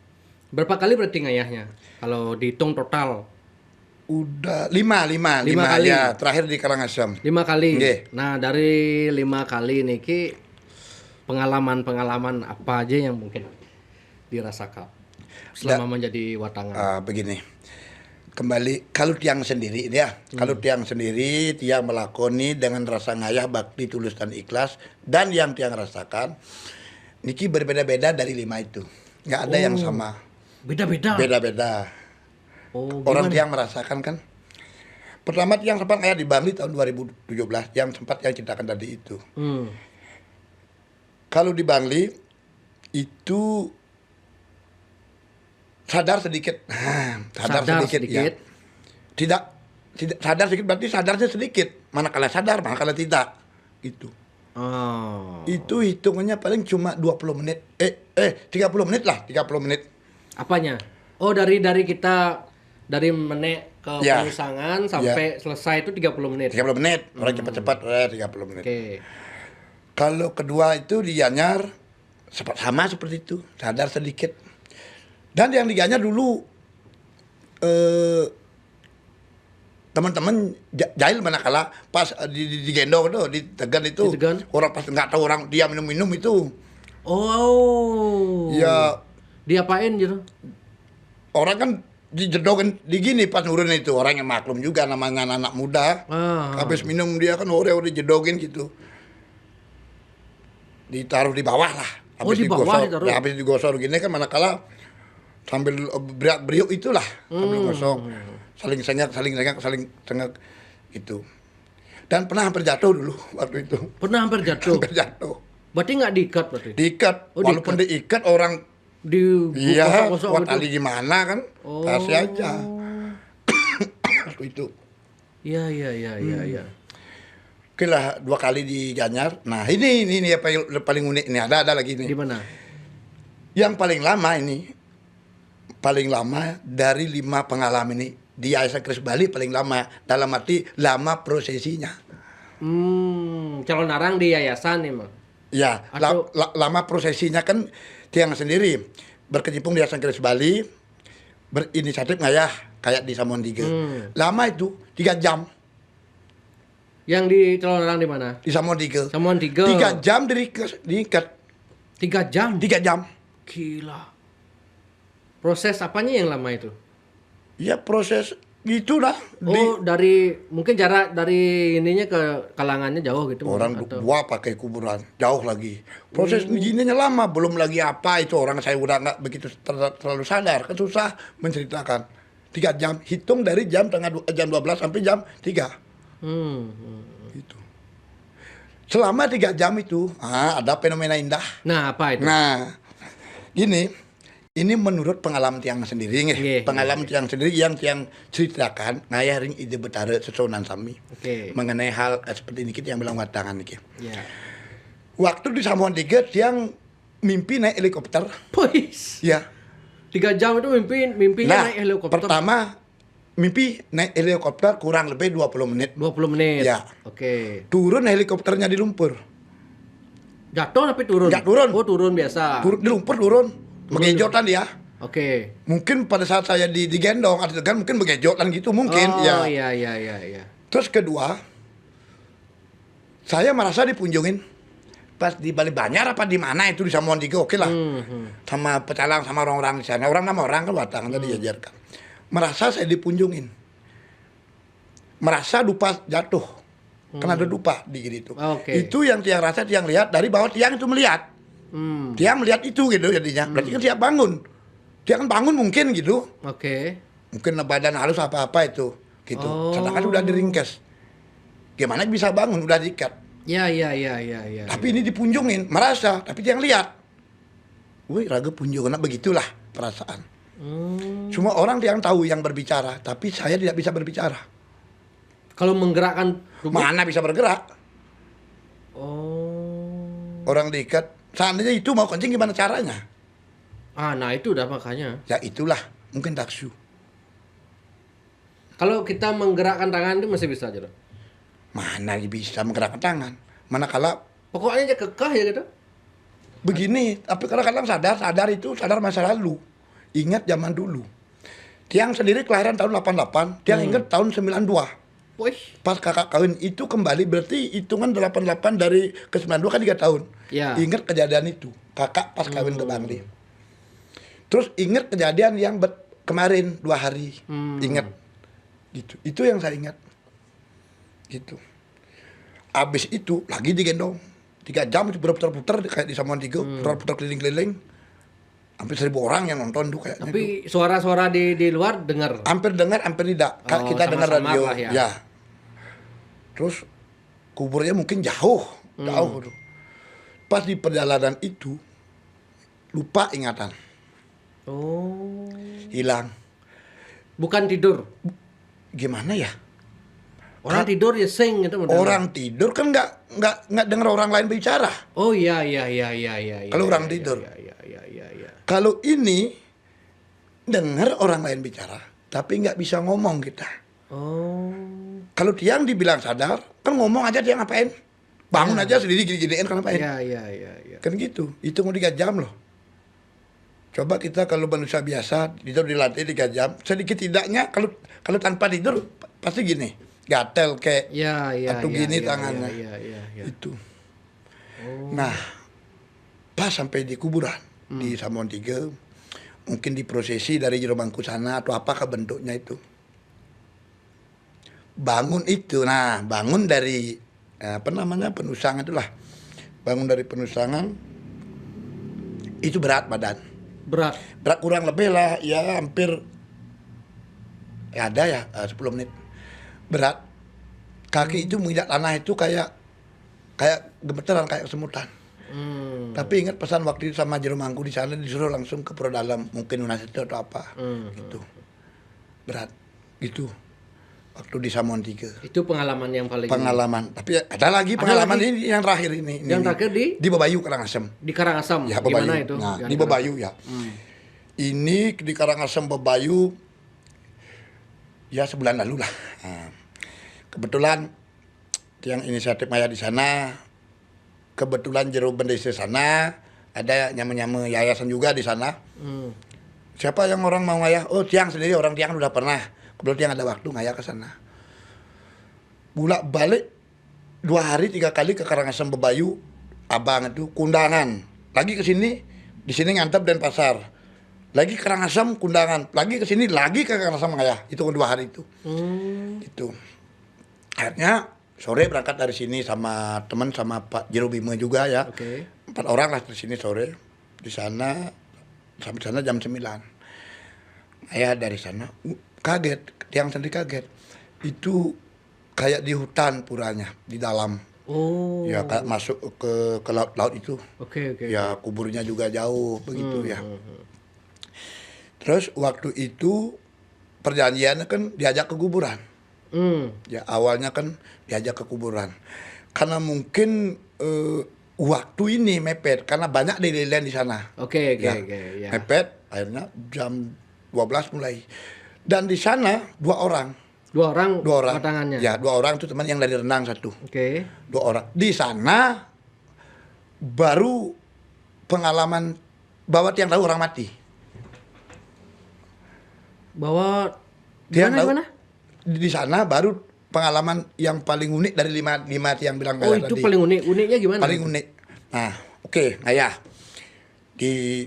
Speaker 1: berapa kali berarti ngayahnya? Kalau dihitung total.
Speaker 2: Udah 5 kali ya, terakhir di Karangasem.
Speaker 1: 5 kali.
Speaker 2: Nggih.
Speaker 1: Nah, dari 5 kali niki pengalaman apa aja yang mungkin dirasakan selama menjadi watangan?
Speaker 2: Begini. Kembali kalau tiang sendiri ya, kalau tiang sendiri tiang melakoni dengan rasa ngayah, bakti, tulus dan ikhlas, dan yang tiang rasakan niki berbeda-beda dari 5 itu. Nggak ada yang sama. Beda-beda. Orang tiang merasakan kan. Pertama tiang sempat ngayah di Bangli tahun 2017, yang sempat yang ceritakan tadi itu. Kalau di Bangli itu sadar sedikit. Sadar sedikit. Ya. Tidak sadar sedikit berarti sadarnya sedikit. Manakala sadar, manakala tidak. Gitu. Itu hitungannya paling cuma 20 menit. 30 menit lah, 30 menit.
Speaker 1: Apanya? Oh, dari kita dari menek ke pengusangan sampai selesai itu 30 menit.
Speaker 2: 30 menit. Orang cepat-cepat 30 menit.
Speaker 1: Oke.
Speaker 2: Kalau kedua itu di Gianyar sama seperti itu, sadar sedikit. Dan yang di Gianyar dulu teman-teman jahil manakala pas digendong tuh di Tegan itu orang pas nggak tahu orang dia minum itu.
Speaker 1: Oh.
Speaker 2: Ya.
Speaker 1: Diapain gitu?
Speaker 2: Orang kan dijedogin di gini pas nurun itu orang yang maklum juga namanya anak muda. Habis minum dia kan ore dijedogin gitu. Ditaruh di bawah lah. Habis
Speaker 1: di bawah ditaruh.
Speaker 2: Ya, habis digosor gini kan manakala sambil beriuk itulah sambil gosok. Saling sengak gitu. Dan pernah hampir jatuh dulu waktu itu.
Speaker 1: Pernah hampir jatuh. Berarti nggak diikat berarti?
Speaker 2: Diikat. Walaupun diikat orang
Speaker 1: gosok-gosok
Speaker 2: buat tali gimana kan? Kasih aja. Itu.
Speaker 1: Iya.
Speaker 2: Oke lah 2 kali di Gianyar. Nah ini apa yang paling unik ini ada lagi nih.
Speaker 1: Di mana?
Speaker 2: Yang paling lama ini, paling lama dari 5 pengalaman ini di Yayasan Kris Bali paling lama dalam arti lama prosesinya.
Speaker 1: Calon arang di yayasan nih mah.
Speaker 2: Ya, lama prosesinya kan tiang sendiri berkecimpung di Yayasan Kris Bali, berinisiatif ngayah kayak di Samuan 3. Lama itu 3 jam.
Speaker 1: Yang di calon arang di mana?
Speaker 2: Di Samuan 3.
Speaker 1: Samuan 3.
Speaker 2: 3 jam diikat.
Speaker 1: 3 jam?
Speaker 2: 3 jam.
Speaker 1: Gila. Proses apanya yang lama itu?
Speaker 2: Ya proses gitu dah.
Speaker 1: Oh, dari mungkin jarak dari ininya ke kalangannya jauh gitu.
Speaker 2: Orang
Speaker 1: atau?
Speaker 2: dua pakai kuburan jauh lagi. Proses izinnya lama, belum lagi apa itu orang saya udah nggak begitu terlalu sadar, kan susah menceritakan. 3 jam, hitung dari jam jam 12 sampai jam 3. Gitu. Selama 3 jam itu, ada fenomena indah.
Speaker 1: Nah, apa itu?
Speaker 2: Nah, ini menurut pengalaman tiang sendiri nggih.
Speaker 1: Nggih,
Speaker 2: Pengalaman tiang sendiri yang tiang ceritakan ngayaring ide betara sesonan sami.
Speaker 1: Oke.
Speaker 2: Mengenai hal seperti ini kita yang bilang watangan niki.
Speaker 1: Ya.
Speaker 2: Waktu di Samuan Tiga tiang mimpi naik helikopter.
Speaker 1: Pois.
Speaker 2: Ya.
Speaker 1: 3 jam itu mimpinya
Speaker 2: Nah,
Speaker 1: naik helikopter.
Speaker 2: pertama mimpi naik helikopter kurang lebih 20 menit.
Speaker 1: 20 menit.
Speaker 2: Ya.
Speaker 1: Oke.
Speaker 2: Turun helikopternya di lumpur.
Speaker 1: Jatuh tapi turun.
Speaker 2: Nggak turun.
Speaker 1: Oh, turun biasa.
Speaker 2: Turun di lumpur turun. Mengejotan dia.
Speaker 1: Oke.
Speaker 2: Mungkin pada saat saya digendong adegan mungkin begejotan gitu mungkin
Speaker 1: Oh,
Speaker 2: ya.
Speaker 1: iya.
Speaker 2: Terus kedua, saya merasa dipunjungin pas di Bali Banyar apa di mana itu di Samuan Tiga oke lah. Sama pecalang sama orang-orang di sana. Orang 6 orang kan watangan tadi diajarkan. Merasa saya dipunjungin. Merasa dupa jatuh. Kan ada dupa di gitu.
Speaker 1: Oke.
Speaker 2: Itu yang tiang rasa tiang lihat dari bawah tiang itu melihat. Dia melihat itu gitu jadinya. Berarti kan siap bangun. Dia kan bangun mungkin gitu.
Speaker 1: Oke.
Speaker 2: Mungkin badan halus apa-apa itu. Gitu.
Speaker 1: Oh.
Speaker 2: Sedangkan udah diringkes. Gimana bisa bangun? Udah diikat.
Speaker 1: Ya.
Speaker 2: Tapi ini dipunjungin. Merasa. Tapi dia yang lihat. Wih raga punjungan. Begitulah perasaan. Cuma orang yang tahu yang berbicara. Tapi saya tidak bisa berbicara.
Speaker 1: Kalau menggerakkan tubuh.
Speaker 2: Mana bisa bergerak?
Speaker 1: Oh.
Speaker 2: Orang diikat. Seandainya itu mau kencing gimana caranya?
Speaker 1: Nah itu udah makanya.
Speaker 2: Ya itulah. Mungkin taksu.
Speaker 1: Kalau kita menggerakkan tangan itu masih bisa aja.
Speaker 2: Mana bisa menggerakkan tangan? Manakala
Speaker 1: Pokoknya aja kekeh ya gitu.
Speaker 2: begini, tapi kadang-kadang sadar itu sadar masa lalu. Ingat zaman dulu. Tiang sendiri kelahiran tahun 88, tiang ingat tahun 92.
Speaker 1: Wih.
Speaker 2: Pas kakak kawin itu kembali berarti hitungan 88 dari ke 92 kan 3 tahun.
Speaker 1: Ya.
Speaker 2: Ingat kejadian itu. Kakak pas kawin ke Bangli. Terus ingat kejadian yang kemarin 2 hari. Ingat. Gitu. Itu yang saya ingat. Gitu. Abis itu lagi digendong. 3 jam itu berputar-putar kayak di Samuan Tiga, putar-putar keliling-keliling. Hampir 1.000 orang yang nonton tuh kayaknya.
Speaker 1: Tapi suara-suara di luar dengar.
Speaker 2: Hampir dengar, hampir tidak.
Speaker 1: Oh,
Speaker 2: Kita dengar
Speaker 1: samar-samar
Speaker 2: radio.
Speaker 1: lah ya.
Speaker 2: Ya. Terus kuburnya mungkin jauh tuh. Pas di perjalanan itu lupa ingatan,
Speaker 1: Oh.
Speaker 2: hilang.
Speaker 1: Bukan tidur.
Speaker 2: Gimana ya?
Speaker 1: Orang tidur ya sing gitu. modalnya.
Speaker 2: Orang tidur kan nggak dengar orang lain bicara.
Speaker 1: Oh iya.
Speaker 2: Kalau orang tidur.
Speaker 1: Iya.
Speaker 2: Kalau ini dengar orang lain bicara, tapi nggak bisa ngomong kita.
Speaker 1: Oh.
Speaker 2: Kalau tiang dibilang sadar, kan ngomong aja dia ngapain? Bangun aja sendiri gini-giniin kan ngapain?
Speaker 1: Iya.
Speaker 2: Kan gitu. Itu mau 3 jam loh. Coba kita kalau manusia biasa tidur dilatih 3 jam, sedikit tidaknya kalau tanpa tidur pasti gini, gatel kayak
Speaker 1: Iya.
Speaker 2: atau gini tangannya.
Speaker 1: Iya.
Speaker 2: Itu. Nah, pas sampai di kuburan di Samuan Tiga, mungkin diprosesi dari jero bangku sana atau apakah bentuknya itu. Bangun dari penusangan itulah. Bangun dari penusangan itu berat badan.
Speaker 1: Berat.
Speaker 2: Berat kurang lebih lah ya hampir ada ya 10 menit. Berat. Kaki itu menginjak tanah itu kayak gemeteran kayak kesemutan. Tapi ingat pesan waktu itu sama jero mangku di sana disuruh langsung ke pro dalam mungkin Unaset atau apa gitu. Berat gitu. Waktu di Samuan Tiga.
Speaker 1: Itu pengalaman yang paling
Speaker 2: Tapi ada lagi pengalaman ini yang terakhir ini.
Speaker 1: Yang terakhir di
Speaker 2: Babayu Karangasem.
Speaker 1: Di Karangasem.
Speaker 2: Ya,
Speaker 1: Gimana
Speaker 2: Babayu.
Speaker 1: itu?
Speaker 2: Nah,
Speaker 1: Yang
Speaker 2: di Babayu ya. Ini di Karangasem Babayu ya sebulan lalu lah. Nah, kebetulan yang inisiatif Maya di sana, kebetulan jero bendesa sana, ada nyama-nyama yayasan juga di sana. Siapa yang orang mau ngayah? Oh, tiang sendiri, orang tiang udah pernah. Kebetulan tiang ada waktu ngayah ke sana. Bulak balik 2 hari 3 kali ke Karangasem Babayu, abang itu kundangan. Lagi ke sini, di sini ngantep Denpasar. Lagi Karangasem kundangan, lagi ke sini lagi ke Karangasem Ngayah. Itu 2 hari itu. Itu. Akhirnya sore berangkat dari sini sama teman sama Pak Jero Bima juga ya.
Speaker 1: Oke.
Speaker 2: 4 orang lah di sini sore. Di sana sampai sana jam 9. Ayah dari sana kaget, tiang sendiri kaget. Itu kayak di hutan puranya, di dalam.
Speaker 1: Oh.
Speaker 2: Ya kayak masuk ke laut itu.
Speaker 1: Oke.
Speaker 2: Ya kuburnya juga jauh begitu ya. Terus waktu itu perjanjiannya kan diajak ke kuburan. Ya awalnya kan diajak ke kuburan. Karena mungkin waktu ini mepet karena banyak lilin di sana.
Speaker 1: Oke.
Speaker 2: Ya, mepet akhirnya jam 12 mulai. Dan di sana 2 orang.
Speaker 1: 2 orang.
Speaker 2: 2 orang.
Speaker 1: Patangannya.
Speaker 2: Ya, 2 orang itu teman yang dari renang 1.
Speaker 1: Oke.
Speaker 2: 2 orang. Di sana baru pengalaman bahwa tiang tahu orang mati.
Speaker 1: Bahwa
Speaker 2: Tiang tahu
Speaker 1: gimana?
Speaker 2: di sana baru pengalaman yang paling unik dari 5 tiang bilang
Speaker 1: Oh,
Speaker 2: kayak
Speaker 1: itu
Speaker 2: tadi.
Speaker 1: paling unik. Uniknya gimana?
Speaker 2: Paling unik. Nah, oke, Ayah.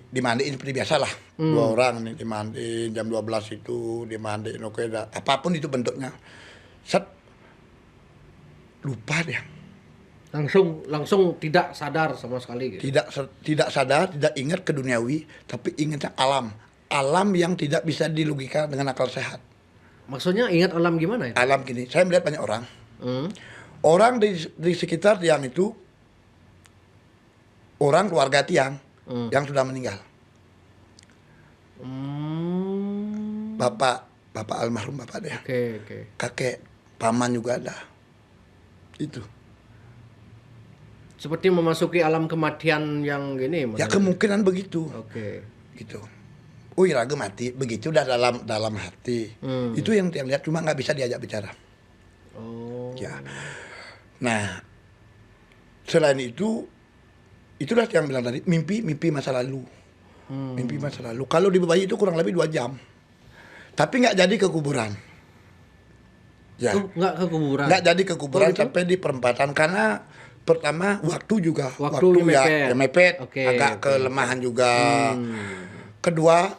Speaker 2: Dimandiin seperti biasa lah. 2 orang nih dimandiin jam 12 itu dimandiin oke dah. Apapun itu bentuknya. Set lupa dia.
Speaker 1: Langsung tidak sadar sama sekali gitu.
Speaker 2: Tidak sadar, tidak ingat ke duniawi, tapi ingatnya alam. Alam yang tidak bisa dilogika dengan akal sehat.
Speaker 1: Maksudnya ingat alam gimana itu?
Speaker 2: Alam gini, saya melihat banyak orang.
Speaker 1: Hmm.
Speaker 2: Orang di sekitar tiang itu orang keluarga tiang yang sudah meninggal. Bapak almarhum bapak dia.
Speaker 1: Oke.
Speaker 2: Kakek, paman juga ada. Itu.
Speaker 1: Seperti memasuki alam kematian yang gini.
Speaker 2: Ya kemungkinan begitu.
Speaker 1: Oke.
Speaker 2: Gitu. Raga mati, begitu udah dalam hati. Itu yang tiang lihat cuma nggak bisa diajak bicara.
Speaker 1: Oh.
Speaker 2: Ya. Nah, selain itu, itulah yang bilang tadi mimpi masa lalu. Mimpi masa lalu. Kalau dibayi itu kurang lebih 2 jam. Tapi nggak jadi ke kuburan. Ya.
Speaker 1: Nggak ke kuburan.
Speaker 2: Nggak jadi ke kuburan
Speaker 1: gitu?
Speaker 2: sampai di perempatan karena pertama waktu juga
Speaker 1: Waktu
Speaker 2: ya mepet,
Speaker 1: Oke,
Speaker 2: agak kelemahan juga. Kedua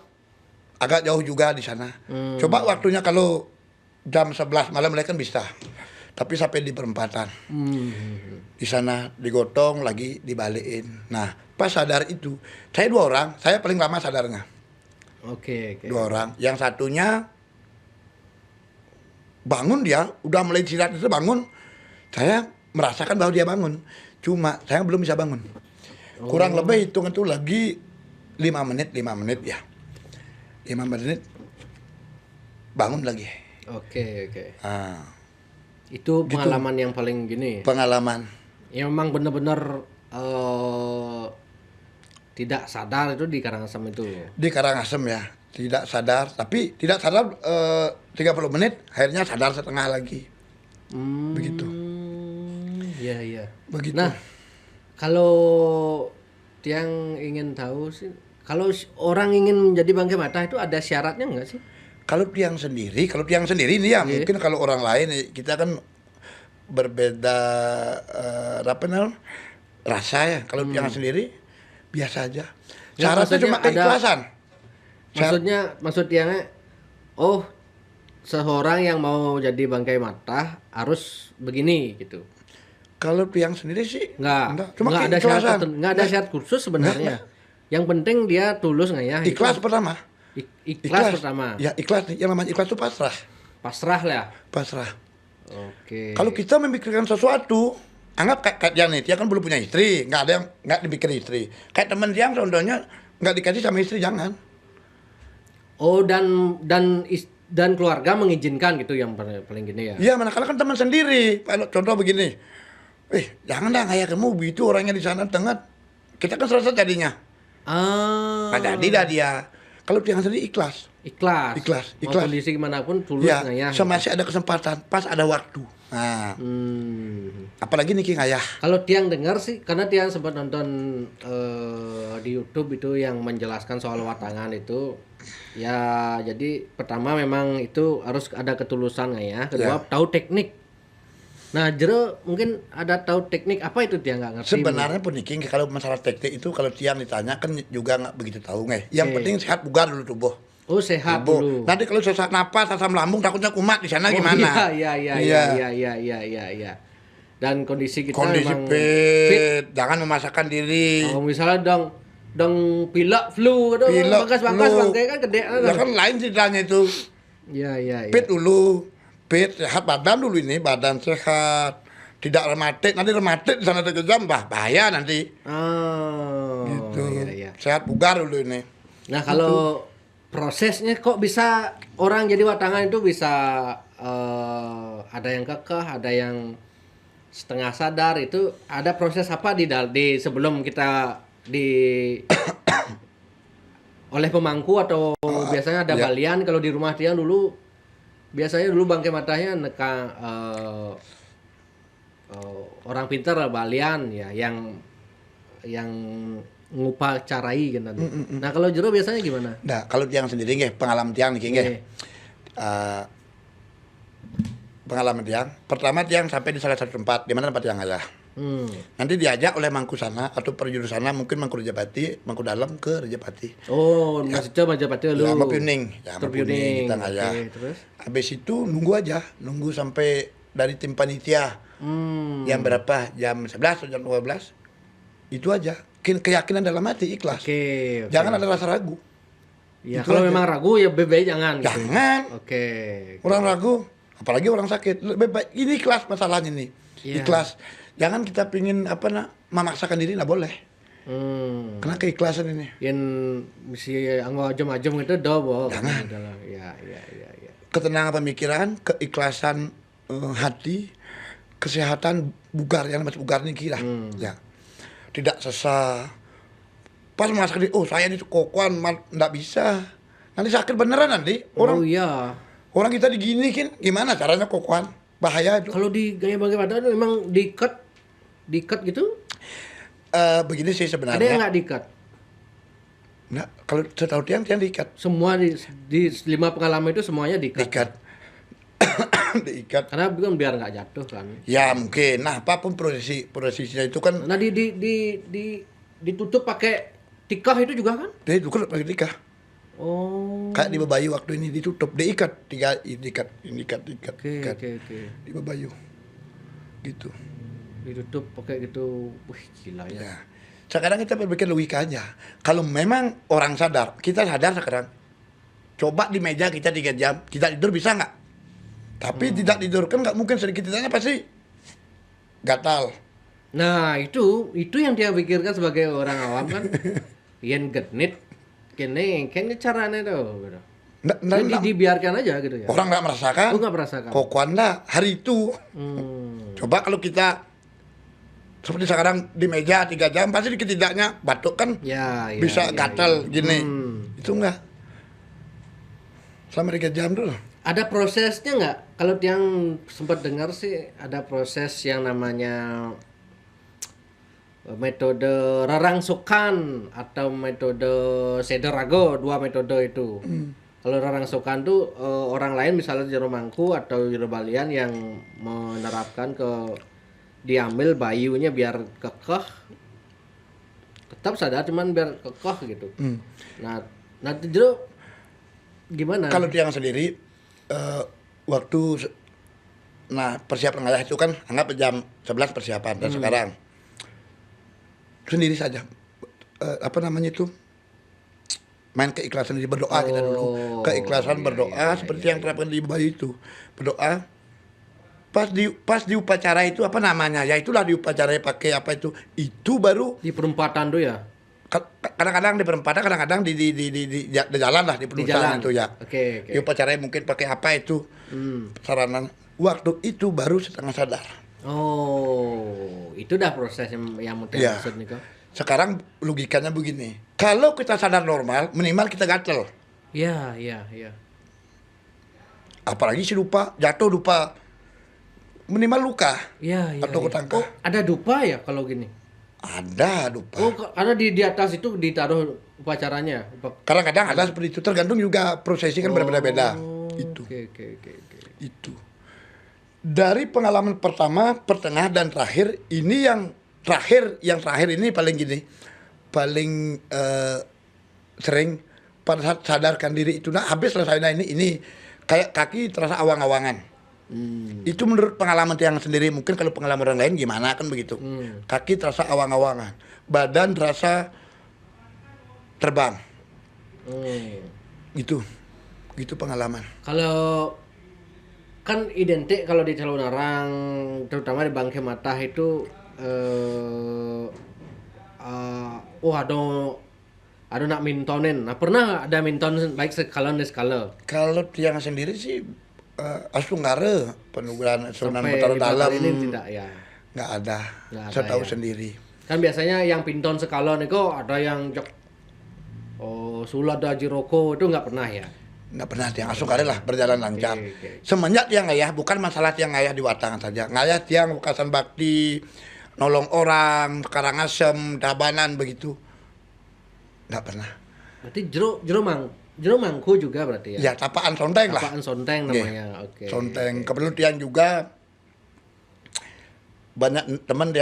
Speaker 2: agak jauh juga di sana. Coba waktunya kalau jam 11 malam mereka kan bisa. Tapi sampai di perempatan. Di sana digotong lagi dibalikin. Nah, pas sadar itu, saya 2 orang, saya paling lama sadarnya.
Speaker 1: Oke.
Speaker 2: 2 orang. Yang satunya bangun dia, udah mulai istirahat itu bangun. Saya merasakan bahwa dia bangun. Cuma saya belum bisa bangun. Kurang lebih hitung itu lagi 5 menit ya. 5 menit bangun lagi.
Speaker 1: Oke.
Speaker 2: Ah,
Speaker 1: Itu
Speaker 2: Gitu.
Speaker 1: pengalaman yang paling gini.
Speaker 2: pengalaman.
Speaker 1: Ya memang benar-benar tidak sadar itu di Karangasem itu.
Speaker 2: Di Karangasem ya, tidak sadar. Tapi tidak sadar 30 menit, akhirnya sadar setengah lagi. Begitu.
Speaker 1: Iya.
Speaker 2: Begitu.
Speaker 1: Nah, kalau yang ingin tahu sih, kalau orang ingin menjadi bangkai mata itu ada syaratnya nggak sih?
Speaker 2: Kalau tiang sendiri ini ya mungkin kalau orang lain kita kan berbeda rasa ya. Kalau tiang sendiri biasa aja.
Speaker 1: Ya,
Speaker 2: Syaratnya
Speaker 1: maksudnya
Speaker 2: cuma
Speaker 1: ada-
Speaker 2: keikhlasan.
Speaker 1: Maksud tiangnya, seorang yang mau jadi bangkai mata harus begini gitu.
Speaker 2: Kalau tiang sendiri sih
Speaker 1: Nggak
Speaker 2: cuma
Speaker 1: ada
Speaker 2: keikhlasan.
Speaker 1: syarat nggak ada syarat khusus sebenarnya. Yang penting dia tulus nggak ya?
Speaker 2: Ikhlas pertama.
Speaker 1: Ikhlas pertama.
Speaker 2: Ya ikhlas. Yang namanya ikhlas itu pasrah.
Speaker 1: Pasrah lah.
Speaker 2: Pasrah.
Speaker 1: Oke.
Speaker 2: Kalau kita memikirkan sesuatu, anggap kayak dia nih, dia kan belum punya istri, nggak dipikir istri. Kayak teman dia contohnya nggak dikasih sama istri, jangan.
Speaker 1: Dan keluarga mengizinkan gitu yang paling gini ya.
Speaker 2: Iya, manakala kan teman sendiri. Kalau contoh begini, jangan dah kayak kamu begitu orangnya di sana tengah. Kita kan serasa jadinya. Nggak jadi dah dia. Kalau dia sendiri ikhlas.
Speaker 1: Ikhlas. Mau kondisi gimana pun tulus
Speaker 2: Ya,
Speaker 1: nggak ya?
Speaker 2: semasih ada kesempatan, pas ada waktu. Nah, apalagi Niki ngayah.
Speaker 1: Kalau Tiang dengar sih, karena Tiang sempat nonton di YouTube itu yang menjelaskan soal watangan itu, ya jadi pertama memang itu harus ada ketulusan nggak ya, kedua tahu teknik. Nah, Jero mungkin ada tahu teknik apa itu dia nggak ngerti.
Speaker 2: Sebenarnya peniking kalau masalah teknik itu kalau tiang ditanya kan juga nggak begitu tahu nggak. Yang
Speaker 1: Oke.
Speaker 2: penting sehat bugar dulu tubuh.
Speaker 1: Oh, sehat
Speaker 2: Tubuh.
Speaker 1: dulu.
Speaker 2: Nanti kalau sesak napas, asam lambung takutnya kumat di sana
Speaker 1: Oh,
Speaker 2: gimana?
Speaker 1: iya, iya, iya,
Speaker 2: Iya.
Speaker 1: iya, iya, iya, iya, iya. Dan kondisi kita
Speaker 2: Kondisi
Speaker 1: memang
Speaker 2: fit, jangan memaksakan diri.
Speaker 1: Oh, misalnya dong pilek flu gitu,
Speaker 2: Pilek,
Speaker 1: bangkas-bangkas
Speaker 2: flu.
Speaker 1: bangkai kan gede.
Speaker 2: Ya kan lain ceritanya itu.
Speaker 1: Iya, iya, iya.
Speaker 2: Fit dulu, fit sehat badan dulu ini, badan sehat. Tidak rematik, nanti rematik di sana terkejam, bahaya nanti.
Speaker 1: Oh,
Speaker 2: Gitu.
Speaker 1: iya, iya.
Speaker 2: Sehat bugar dulu ini.
Speaker 1: Nah, kalau prosesnya kok bisa orang jadi watangan itu bisa ada yang kekeh, ada yang setengah sadar, itu ada proses apa di sebelum kita oleh pemangku atau biasanya ada
Speaker 2: ya.
Speaker 1: balian. Kalau di rumah dia dulu biasanya bangkai matanya neka orang pintar lah, balian ya yang ngupacarai gitu. Nah, kalau Jero biasanya gimana?
Speaker 2: Nah, kalau tiang sendiri nggih, pengalaman tiang niki nggih.
Speaker 1: Oke.
Speaker 2: Pengalaman tiang, pertama tiang sampai di salah satu tempat, di mana tempat tiang aja.
Speaker 1: Hmm.
Speaker 2: Nanti diajak oleh mangku sana atau perjurusana, mungkin mangku Rejapati, mangku dalam ke Rejapati.
Speaker 1: Oh, maksudnya Majapahit dulu.
Speaker 2: Ya, sama Puning, ya, sama
Speaker 1: Terpuning.
Speaker 2: Puning kita ngajak.
Speaker 1: Oke, terus?
Speaker 2: Habis itu nunggu aja, nunggu sampai dari tim panitia. Jam berapa? Jam 11 atau jam 12? Itu aja. Keyakinan dalam hati, ikhlas.
Speaker 1: Oke.
Speaker 2: Jangan ada rasa ragu.
Speaker 1: Ya,
Speaker 2: Itu
Speaker 1: kalau
Speaker 2: aja.
Speaker 1: memang ragu ya bebe jangan. Gitu.
Speaker 2: Jangan.
Speaker 1: Oke.
Speaker 2: Orang ragu, apalagi orang sakit. Lebih baik ini ikhlas masalahnya nih.
Speaker 1: Iya.
Speaker 2: Ikhlas. Jangan kita pingin memaksakan diri, nggak boleh. Karena keikhlasan ini.
Speaker 1: Yang mesti anggo ajem-ajem itu dobo.
Speaker 2: Jangan.
Speaker 1: Ya, ya, ya, ya.
Speaker 2: Ketenangan pemikiran, keikhlasan hati, kesehatan bugar, yang masih bugar nih kira. Ya. Tidak sesah. Pas masak oh saya ini kokoan, nggak bisa. Nanti sakit beneran nanti.
Speaker 1: Oh iya.
Speaker 2: Orang kita digini kan, gimana caranya kokoan? Bahaya itu.
Speaker 1: Kalau di gaya bagaimana itu memang diikat gitu?
Speaker 2: Begini sih
Speaker 1: Ada yang
Speaker 2: sebenarnya.
Speaker 1: nggak diikat?
Speaker 2: Nah, kalau setahu tiang diikat.
Speaker 1: Semua di 5 pengalaman itu semuanya diikat.
Speaker 2: Diikat. Diikat.
Speaker 1: Karena kan biar nggak jatuh kan.
Speaker 2: Ya mungkin. Nah, apapun posisinya itu kan
Speaker 1: Nah, ditutup pakai tikah itu juga kan?
Speaker 2: dia itu kan pakai tikar.
Speaker 1: Oh.
Speaker 2: Kayak di Bebayu waktu ini ditutup, diikat, diikat.
Speaker 1: Oke, oke.
Speaker 2: Di Bebayu. Gitu.
Speaker 1: Ditutup pakai gitu. Wih, gila ya.
Speaker 2: Ya. Sekarang kita berpikir logikanya. Kalau memang orang sadar, kita sadar sekarang. Coba di meja kita 3 jam, kita tidur bisa nggak? Tapi tidak tidur kan nggak mungkin, sedikit tidaknya pasti gatal.
Speaker 1: Nah, itu yang dia pikirkan sebagai orang awam kan. Yen genit kene caranya tuh gitu. Jadi dibiarkan aja gitu ya.
Speaker 2: Orang nggak merasakan.
Speaker 1: Oh, nggak merasakan.
Speaker 2: Kokoan dah hari itu. Coba kalau kita seperti sekarang di meja 3 jam, pasti dikit tidaknya batuk kan
Speaker 1: Ya,
Speaker 2: bisa gatal gini. Itu enggak. Selama 3 jam dulu.
Speaker 1: Ada prosesnya nggak? Kalau yang sempat dengar sih ada proses yang namanya metode rarangsukan atau metode sederago, 2 metode itu. Kalau rarangsukan tuh orang lain misalnya Jero Mangku atau Jero Balian yang menerapkan diambil bayunya biar kekeh, tetap sadar cuman biar kekeh gitu. Nah Jero gimana?
Speaker 2: Kalau tiang sendiri waktu persiapan ngayah itu kan anggap jam 11 persiapan dan sekarang sendiri saja main keikhlasan diri, berdoa kita dulu. Keikhlasan berdoa seperti yang terapkan di Bayu itu. Berdoa pas di upacara itu ya itulah di upacara pakai itu baru
Speaker 1: di perempatan tuh ya.
Speaker 2: Kadang-kadang di perempatan, kadang-kadang di jalan lah, di perusahaan itu ya.
Speaker 1: Oke.
Speaker 2: Di upacara mungkin pakai sarana. Waktu itu baru setengah sadar.
Speaker 1: Oh, itu dah proses yang mau
Speaker 2: Ya.
Speaker 1: maksud nih kok.
Speaker 2: Sekarang logikanya begini. Kalau kita sadar normal, minimal kita gatel.
Speaker 1: Iya.
Speaker 2: Apalagi si lupa minimal luka
Speaker 1: Iya.
Speaker 2: atau ketangkah.
Speaker 1: Oh, ada dupa ya kalau gini.
Speaker 2: Ada lupa.
Speaker 1: Oh, karena di atas itu ditaruh upacaranya.
Speaker 2: Kadang-kadang ada seperti itu, tergantung juga prosesi kan berbeda-beda. Itu.
Speaker 1: Oke.
Speaker 2: Itu. Dari pengalaman pertama, pertengah dan terakhir, ini yang terakhir ini paling gini, paling sering pada saat sadarkan diri itu, nah habis selesai, nah ini kayak kaki terasa awang-awangan. Itu menurut pengalaman yang sendiri, mungkin kalau pengalaman orang lain gimana kan begitu. Kaki terasa awang-awangan, badan terasa terbang,
Speaker 1: Hmm.
Speaker 2: gitu pengalaman.
Speaker 1: Kalau kan identik kalau di calon orang, terutama di Bangke Matah itu ada nak mintonin. Nah, pernah ada minton baik sekala dan skala
Speaker 2: Kalau tiang sendiri sih Asunggara penugaran Sunan
Speaker 1: sampai
Speaker 2: Betara
Speaker 1: 5
Speaker 2: Dalam
Speaker 1: kali ini tidak ya.
Speaker 2: nggak ada.
Speaker 1: Nggak ada
Speaker 2: Saya tahu
Speaker 1: ya.
Speaker 2: sendiri.
Speaker 1: Kan biasanya yang pinton sekala niko ada yang Sulada Jiroko itu nggak pernah ya.
Speaker 2: Nggak pernah tiang Asunggara lah berjalan lancar.
Speaker 1: Oke.
Speaker 2: Semenjak tiang ngayah, bukan masalah tiang ngayah di Watangan saja. Ngayah tiang Wekasan Bakti, nolong orang, Karangasem, Dabanan begitu. Nggak pernah.
Speaker 1: Berarti jero mangku juga berarti ya.
Speaker 2: Ya tapaan sonteng lah.
Speaker 1: Apaan sonteng
Speaker 2: Nggih.
Speaker 1: namanya. Oke.
Speaker 2: Sonteng. Kebetulan tiang juga banyak teman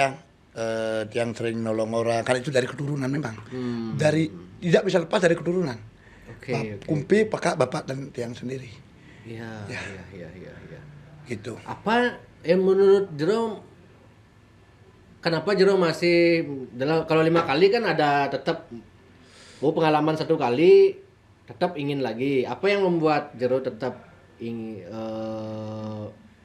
Speaker 2: yang sering nolong orang, karena itu dari keturunan memang. Dari tidak bisa lepas dari keturunan.
Speaker 1: Oke.
Speaker 2: Kumpi, pakak, bapak dan tiang sendiri.
Speaker 1: Iya.
Speaker 2: Gitu.
Speaker 1: Apa yang menurut Jero, kenapa Jero masih kalau 5 kali kan ada tetap pengalaman 1 kali tetap ingin lagi. Apa yang membuat Jero tetap ingin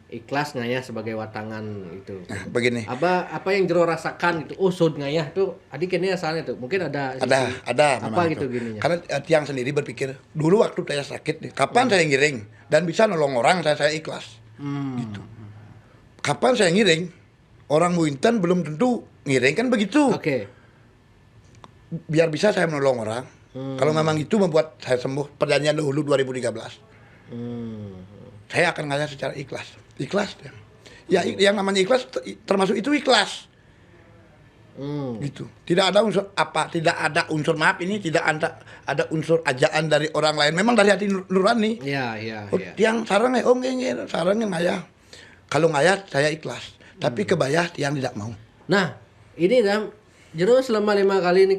Speaker 1: ikhlas ngayah sebagai watangan itu?
Speaker 2: Nah, begini.
Speaker 1: Apa yang Jero rasakan gitu? Oh, sud ngayah tuh adik ini asalnya tuh. Mungkin ada
Speaker 2: Ada
Speaker 1: apa
Speaker 2: memang
Speaker 1: gitu
Speaker 2: itu.
Speaker 1: gininya.
Speaker 2: Karena tiang sendiri berpikir, dulu waktu saya sakit nih, kapan saya ngiring dan bisa nolong orang, saya ikhlas. Gitu. Kapan saya ngiring? Orang Muintan belum tentu ngiring kan begitu.
Speaker 1: Oke.
Speaker 2: Biar bisa saya menolong orang. Kalau memang itu membuat saya sembuh, perjanjian dahulu 2013. Saya akan ngayah secara ikhlas. Ikhlas ya. Yang namanya ikhlas termasuk itu ikhlas. Gitu. Tidak ada unsur maaf ini, tidak ada unsur ajaan dari orang lain. Memang dari hati nurani.
Speaker 1: Iya.
Speaker 2: Yang sarang nggih, sarangnya ngayah. Kalau ngayah saya ikhlas. Tapi kebayah yang tidak mau.
Speaker 1: Nah, ini Jero selama 5 kali ini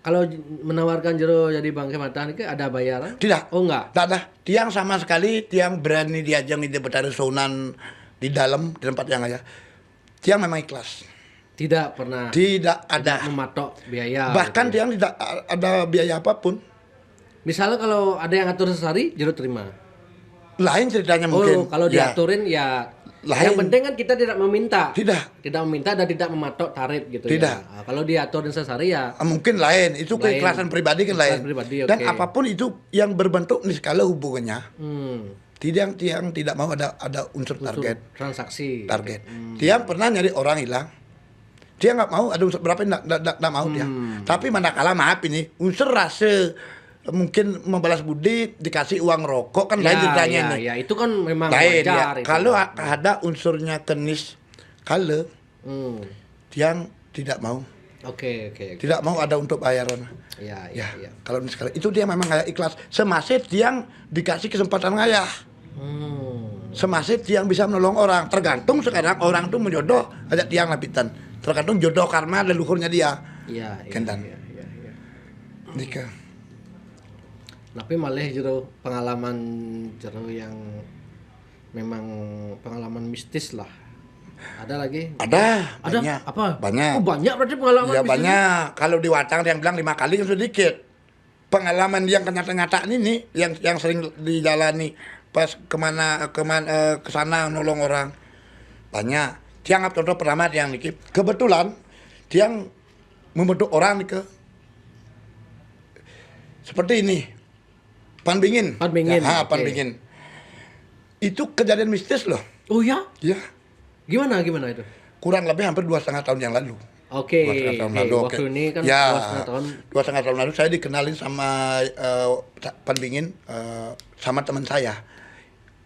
Speaker 1: kalau menawarkan Jero jadi Bangke Matah ini ada bayaran?
Speaker 2: Tidak.
Speaker 1: Oh enggak.
Speaker 2: Tidak ada. Tiang sama sekali, tiang berani diajang di Betara Sunan di dalam, di tempat yang ngayah. Tiang memang ikhlas.
Speaker 1: Tidak pernah.
Speaker 2: Tidak ada.
Speaker 1: Tidak mematok biaya.
Speaker 2: Bahkan
Speaker 1: gitu.
Speaker 2: tiang tidak ada biaya apapun.
Speaker 1: Misalnya kalau ada yang atur sesari, Jero terima.
Speaker 2: Lain ceritanya mungkin.
Speaker 1: Oh, kalau
Speaker 2: Ya.
Speaker 1: diaturin ya.
Speaker 2: Lain.
Speaker 1: Yang penting kan kita tidak meminta.
Speaker 2: Tidak.
Speaker 1: Meminta dan tidak mematok tarif gitu
Speaker 2: Tidak.
Speaker 1: ya. Nah, kalau diaturin sesari ya
Speaker 2: Mungkin lain. Itu
Speaker 1: Lain.
Speaker 2: keikhlasan pribadi kan
Speaker 1: Ikhlas
Speaker 2: lain.
Speaker 1: pribadi,
Speaker 2: Dan
Speaker 1: oke.
Speaker 2: apapun itu yang berbentuk skala hubungannya. Tiang tidak mau ada unsur target.
Speaker 1: transaksi.
Speaker 2: Tiang pernah nyari orang hilang. Dia nggak mau ada unsur berapa, nggak mau dia. Tapi manakala maaf ini unsur rasa mungkin membalas budi, dikasih uang rokok kan lain ceritanya ini.
Speaker 1: Ya, itu kan memang
Speaker 2: Lain
Speaker 1: wajar
Speaker 2: ya.
Speaker 1: itu.
Speaker 2: Kalau ada unsurnya kenis kalau tiang tidak mau.
Speaker 1: Oke.
Speaker 2: Tidak mau ada untuk bayaran.
Speaker 1: Ya.
Speaker 2: Kalau sekali itu dia memang kayak ikhlas. Semasif tiang dikasih kesempatan ngayah. Semasif tiang bisa menolong orang. Tergantung sekarang orang tuh menjodoh ajak tiang lapitan. Tergantung jodoh karma leluhurnya dia.
Speaker 1: Iya.
Speaker 2: Kendan.
Speaker 1: Iya.
Speaker 2: Nika.
Speaker 1: Tapi malah pengalaman yang memang pengalaman mistis lah. Ada lagi?
Speaker 2: Ada.
Speaker 1: Ada? Apa?
Speaker 2: Banyak.
Speaker 1: Oh, banyak berarti pengalaman
Speaker 2: Ya
Speaker 1: mistis.
Speaker 2: banyak. Kalau di Watang yang bilang 5 kali kan sedikit. Pengalaman yang nyata-nyata ini yang sering dijalani pas ke sana nolong orang. Banyak. Tiang contoh pertama tiang niki. Kebetulan tiang membentuk orang nih seperti ini. Panbingin.
Speaker 1: Oke.
Speaker 2: Panbingin. Itu kejadian mistis loh.
Speaker 1: Oh ya?
Speaker 2: Ya.
Speaker 1: Gimana itu?
Speaker 2: Kurang lebih hampir 2,5 tahun yang lalu.
Speaker 1: Oke.
Speaker 2: 2,5 tahun lalu.
Speaker 1: Waktu ini kan
Speaker 2: ya,
Speaker 1: 2,5 tahun.
Speaker 2: 2,5 tahun lalu saya dikenalin sama Panbingin sama teman saya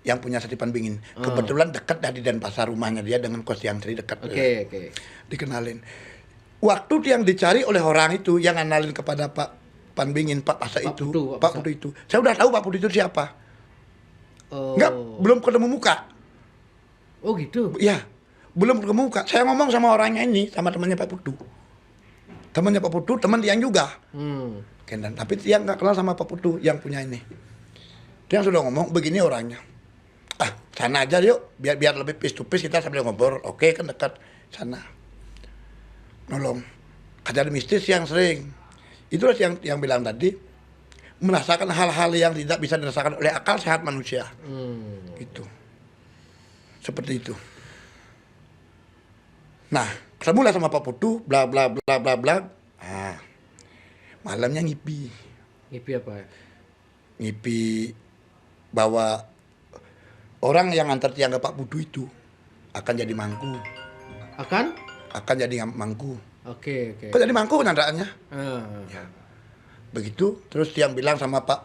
Speaker 2: yang punya sate Panbingin. Kebetulan dekat dari Denpasar rumahnya dia dengan Kos Tiang Tri dekat.
Speaker 1: Oke.
Speaker 2: Dikenalin. Waktu yang dicari oleh orang itu yang ngenalin kepada Pak Panbingin, Pak Putu itu. Saya udah tahu Pak Putu itu siapa.
Speaker 1: Oh.
Speaker 2: Belum ketemu muka.
Speaker 1: Oh gitu.
Speaker 2: Ya, belum kemuka. Saya ngomong sama orangnya ini, sama temannya Pak Putu. Temannya Pak Putu, teman Tiang juga. Kendan. Tapi Tiang nggak kenal sama Pak Putu yang punya ini. Tiang sudah ngomong begini orangnya. Ah, sana aja yuk, biar lebih face to face kita sambil ngobrol. Oke, kan dekat sana. Nolong. Kejadian mistis yang sering. Itulah yang bilang tadi, merasakan hal-hal yang tidak bisa dirasakan oleh akal sehat manusia. Gitu. Seperti itu. Nah, ketemulah sama Pak Putu, bla bla bla bla bla. Ah, malamnya ngipi.
Speaker 1: Ngipi apa ya?
Speaker 2: Ngipi bahwa orang yang antar Tiang ke Pak Putu itu akan jadi mangku. Akan jadi mangku.
Speaker 1: Oke.
Speaker 2: Kok jadi mangku penyandaannya?
Speaker 1: Ya.
Speaker 2: Begitu, terus Tiang bilang sama Pak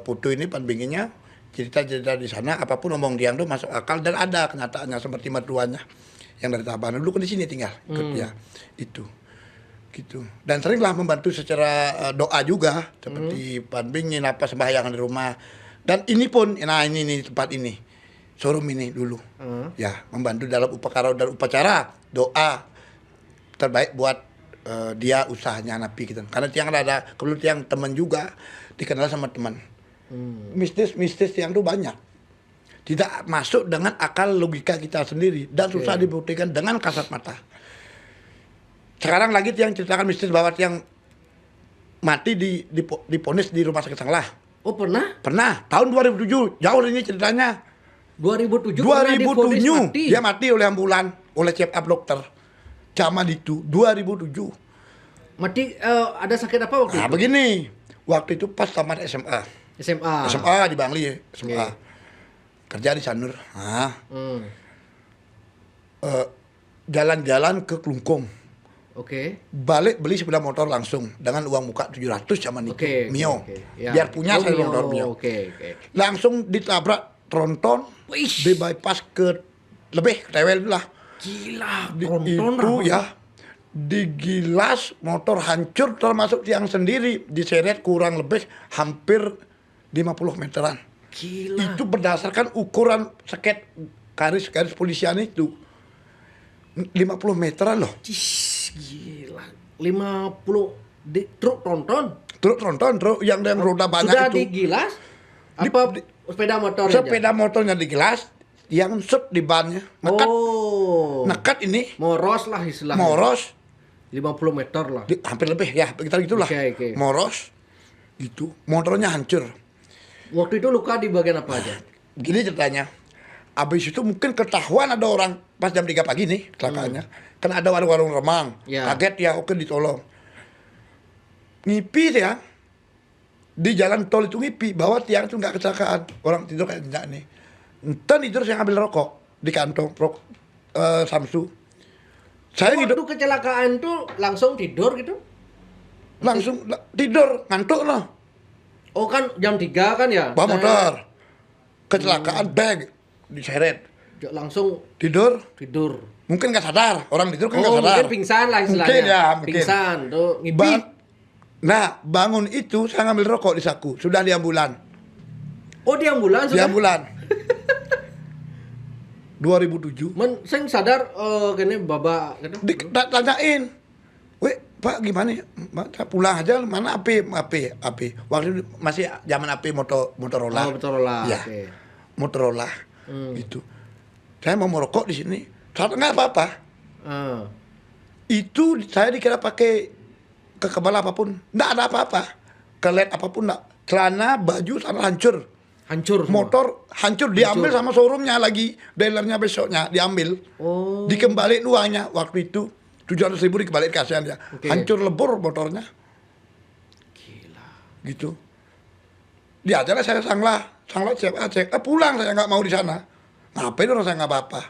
Speaker 2: Putu ini penbinginya, cerita-cerita di sana apapun omong Tiang tuh masuk akal dan ada kenyataannya seperti mertuanya yang dari Tabanan dulu kan di sini tinggal ikut ya itu gitu, dan seringlah membantu secara doa juga seperti panbingin apa sembahyangan di rumah, dan ini pun nah ini nih tempat ini showroom ini dulu ya membantu dalam upacara doa terbaik buat dia usahanya Napi gitu, karena Tiang ada kebetulan Tiang teman juga dikenal sama teman. Mistis Tiang tuh banyak. Tidak masuk dengan akal logika kita sendiri dan susah dibuktikan dengan kasat mata. Sekarang lagi Tiang ceritakan mistis bahwa Tiang mati diponis di rumah sakit Sanglah.
Speaker 1: Oh pernah?
Speaker 2: Pernah, tahun 2007. Jauh ini ceritanya.
Speaker 1: 2007
Speaker 2: 2007 dia mati oleh ambulan, oleh check up dokter. Zaman itu 2007.
Speaker 1: Mati ada sakit apa waktu itu?
Speaker 2: Nah, begini. Waktu itu pas tamat SMA. SMA di Bangli ya, SMA. Kerja di Sanur. Jalan-jalan ke Klungkung. Balik beli sepeda motor langsung dengan uang muka 700 zaman itu. Mio. Ya. Biar punya saya motor Mio. Langsung ditabrak tronton di bypass ke lebih Tewel lah.
Speaker 1: Gila,
Speaker 2: itu ya. Digilas, motor hancur termasuk Tiang sendiri diseret kurang lebih hampir 50 meteran.
Speaker 1: Gila.
Speaker 2: Itu berdasarkan ukuran seket garis polisian itu 50 meteran loh.
Speaker 1: Gila. 50 truk tronton.
Speaker 2: Truk yang roda banyak
Speaker 1: sudah
Speaker 2: itu.
Speaker 1: Sudah digilas? Apa sepeda motornya?
Speaker 2: Sepeda motornya digilas, yang shoot di bannya. Nekat ini.
Speaker 1: Moros lah istilahnya.
Speaker 2: Moros.
Speaker 1: 50 meter lah.
Speaker 2: Hampir lebih ya, sekitar gitulah. Moros. Gitu. Motornya hancur.
Speaker 1: Waktu itu luka di bagian apa aja?
Speaker 2: Gini ceritanya. Abis itu mungkin ketahuan ada orang pas jam 3 pagi nih kecelakaannya. Kan ada warung-warung remang. Kaget ya, oke ditolong. Ngipi ya. Di jalan tol itu ngipi bahwa Tiang itu nggak kecelakaan. Orang tidur kayak enggak nih. Entar tidur saya ngambil rokok di kantong Samsu. Saya
Speaker 1: waktu kecelakaan tuh langsung tidur gitu?
Speaker 2: Langsung tidur, ngantuk loh.
Speaker 1: Oh kan jam 3 kan ya?
Speaker 2: Bawa motor. Kecelakaan bag diseret.
Speaker 1: Langsung
Speaker 2: tidur. Mungkin nggak sadar, orang tidur kan nggak sadar.
Speaker 1: Mungkin pingsan lah istilahnya. Mungkin. Pingsan tuh ngipi.
Speaker 2: Nah, bangun itu saya ngambil rokok di saku, sudah di ambulan.
Speaker 1: Oh, di ambulan sudah?
Speaker 2: Di ambulan. 2007.
Speaker 1: Saya sadar kene baba gitu.
Speaker 2: Tanyain. Weh, Pak gimana? Saya pulang aja, mana AP. Waktu itu masih zaman AP Motorola.
Speaker 1: Motorola.
Speaker 2: Ya. Motorola. Gitu. Saya mau merokok di sini. Saya nggak apa-apa. Itu saya dikira pakai kekebal apapun. Nggak ada apa-apa. Kelet apapun nggak. Celana, baju, sana hancur.
Speaker 1: Hancur semua.
Speaker 2: Motor hancur. Diambil sama showroomnya lagi. Dealernya besoknya diambil. Dikembaliin uangnya waktu itu. 700.000 dikembaliin kasihan ya. Hancur lebur motornya.
Speaker 1: Gila.
Speaker 2: Gitu. Diajarlah saya Sanglah cek. Pulang saya nggak mau di sana. Ngapain orang saya nggak apa-apa.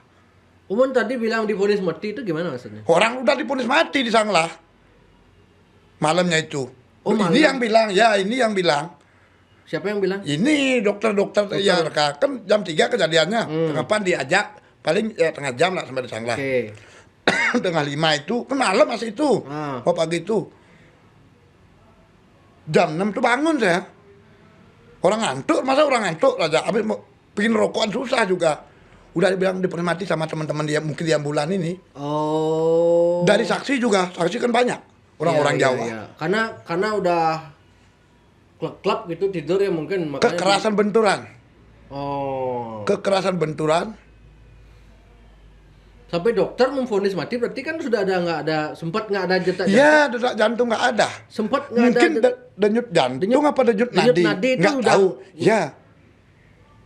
Speaker 1: Umum tadi bilang divonis mati itu gimana maksudnya?
Speaker 2: Orang udah divonis mati di Sanglah. Malamnya itu.
Speaker 1: Malam.
Speaker 2: Ini yang bilang.
Speaker 1: Siapa yang bilang?
Speaker 2: Ini dokter ya kan jam 3 kejadiannya. Kenapa diajak? Paling tengah jam lah sampai di Sanglah. Tengah 5 itu, kan malam masih itu. Pagi itu. Jam 6 tuh bangun saya. Orang ngantuk, masa orang ngantuk aja. Habis bikin rokokan susah juga. Udah dibilang diperingati sama teman-teman dia mungkin di ambulan ini.
Speaker 1: Oh.
Speaker 2: Dari saksi juga, saksi kan banyak orang-orang
Speaker 1: Iya,
Speaker 2: Jawa.
Speaker 1: iya. Karena udah klub gitu tidur ya mungkin makanya.
Speaker 2: Kekerasan benturan.
Speaker 1: Oh.
Speaker 2: Kekerasan benturan.
Speaker 1: Sampai dokter memvonis mati berarti kan sudah sempat nggak ada detak jantung.
Speaker 2: Ya, detak jantung nggak ada.
Speaker 1: Sempat nggak ada.
Speaker 2: Mungkin denyut jantung apa denyut nadi.
Speaker 1: Itu
Speaker 2: Nggak
Speaker 1: udah.
Speaker 2: tahu. Ya,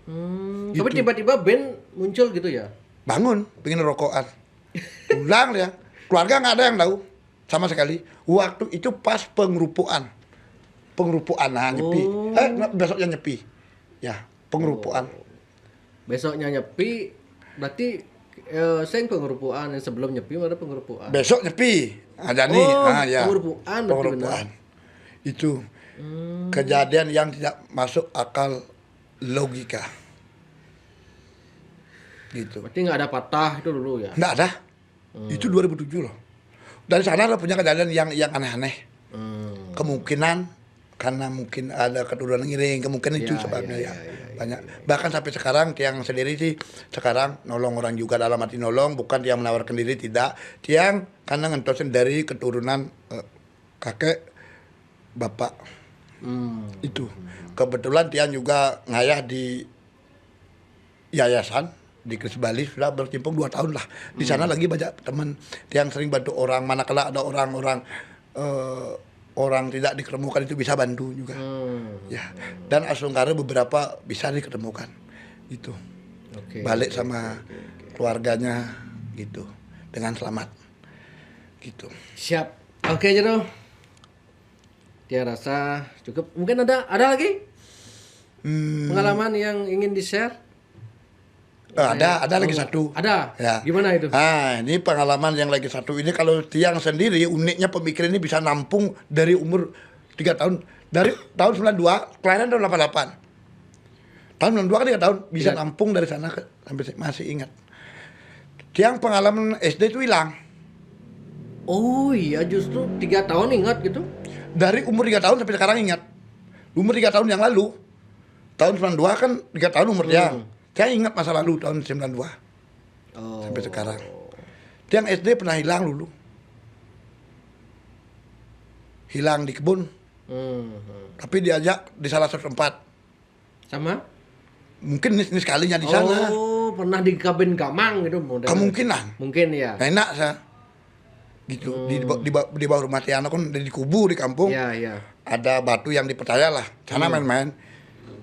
Speaker 1: Tapi tiba-tiba Ben muncul gitu ya.
Speaker 2: bangun, pengen rokokan. Pulang ya. Keluarga nggak ada yang tahu sama sekali. Waktu itu pas pengerupuan. Nah, nyepi. Besoknya nyepi. Ya, pengerupuan.
Speaker 1: Besoknya nyepi berarti seng pengerupuan yang sebelum nyepi ada pengerupuan.
Speaker 2: Besok nyepi. Ada nih. Ya.
Speaker 1: Pengerupuan berarti benar.
Speaker 2: Itu kejadian yang tidak masuk akal logika. Gitu.
Speaker 1: Berarti nggak ada patah itu dulu ya?
Speaker 2: Nggak ada. Itu 2007 loh. Dari sana lo punya kejadian yang aneh-aneh. Kemungkinan karena mungkin ada keturunan ngiring, kemungkinan itu sebabnya ya. Banyak. Bahkan sampai sekarang Tiang sendiri sih sekarang nolong orang juga, dalam arti nolong, bukan dia menawarkan diri, tidak. Tiang karena ngentosin dari keturunan kakek bapak. Itu. Kebetulan Tiang juga ngayah di yayasan di Kris Bali, sudah berkecimpung 2 tahun lah. Di sana lagi banyak teman yang sering bantu orang, manakala ada orang-orang orang tidak diketemukan itu bisa bantu juga. Ya. Dan Asunggara beberapa bisa diketemukan. Gitu. Balik sama keluarganya gitu dengan selamat. Gitu.
Speaker 1: Siap. Oke, Jero. Dia rasa cukup. Mungkin ada lagi pengalaman yang ingin di-share?
Speaker 2: Ada lagi satu.
Speaker 1: Ada.
Speaker 2: Ya.
Speaker 1: Gimana itu?
Speaker 2: Ini pengalaman yang lagi satu ini, kalau Tiang sendiri uniknya pemikiran ini bisa nampung dari umur 3 tahun. Dari tahun 92, kelahiran tahun 88. Tahun 92 kan 3 tahun bisa nampung dari sana sampai masih ingat. Tiang pengalaman SD itu hilang.
Speaker 1: Oh iya, justru 3 tahun ingat gitu.
Speaker 2: Dari umur 3 tahun sampai sekarang ingat. Umur 3 tahun yang lalu. Tahun 92 kan 3 tahun umur Tiang. Saya ingat masa lalu tahun 92 sampai sekarang. Tiang SD pernah hilang dulu. Hilang di kebun. Tapi diajak di salah satu tempat.
Speaker 1: Sama?
Speaker 2: Mungkin ini sekalinya di sana.
Speaker 1: Oh, pernah di kabin gamang gitu model.
Speaker 2: Kemungkinan.
Speaker 1: Mungkin ya.
Speaker 2: Enak saya. Gitu. Di bawah rumah Tiana kan di kubu di kampung.
Speaker 1: Iya, iya.
Speaker 2: Ada batu yang dipercaya lah. Sana main-main.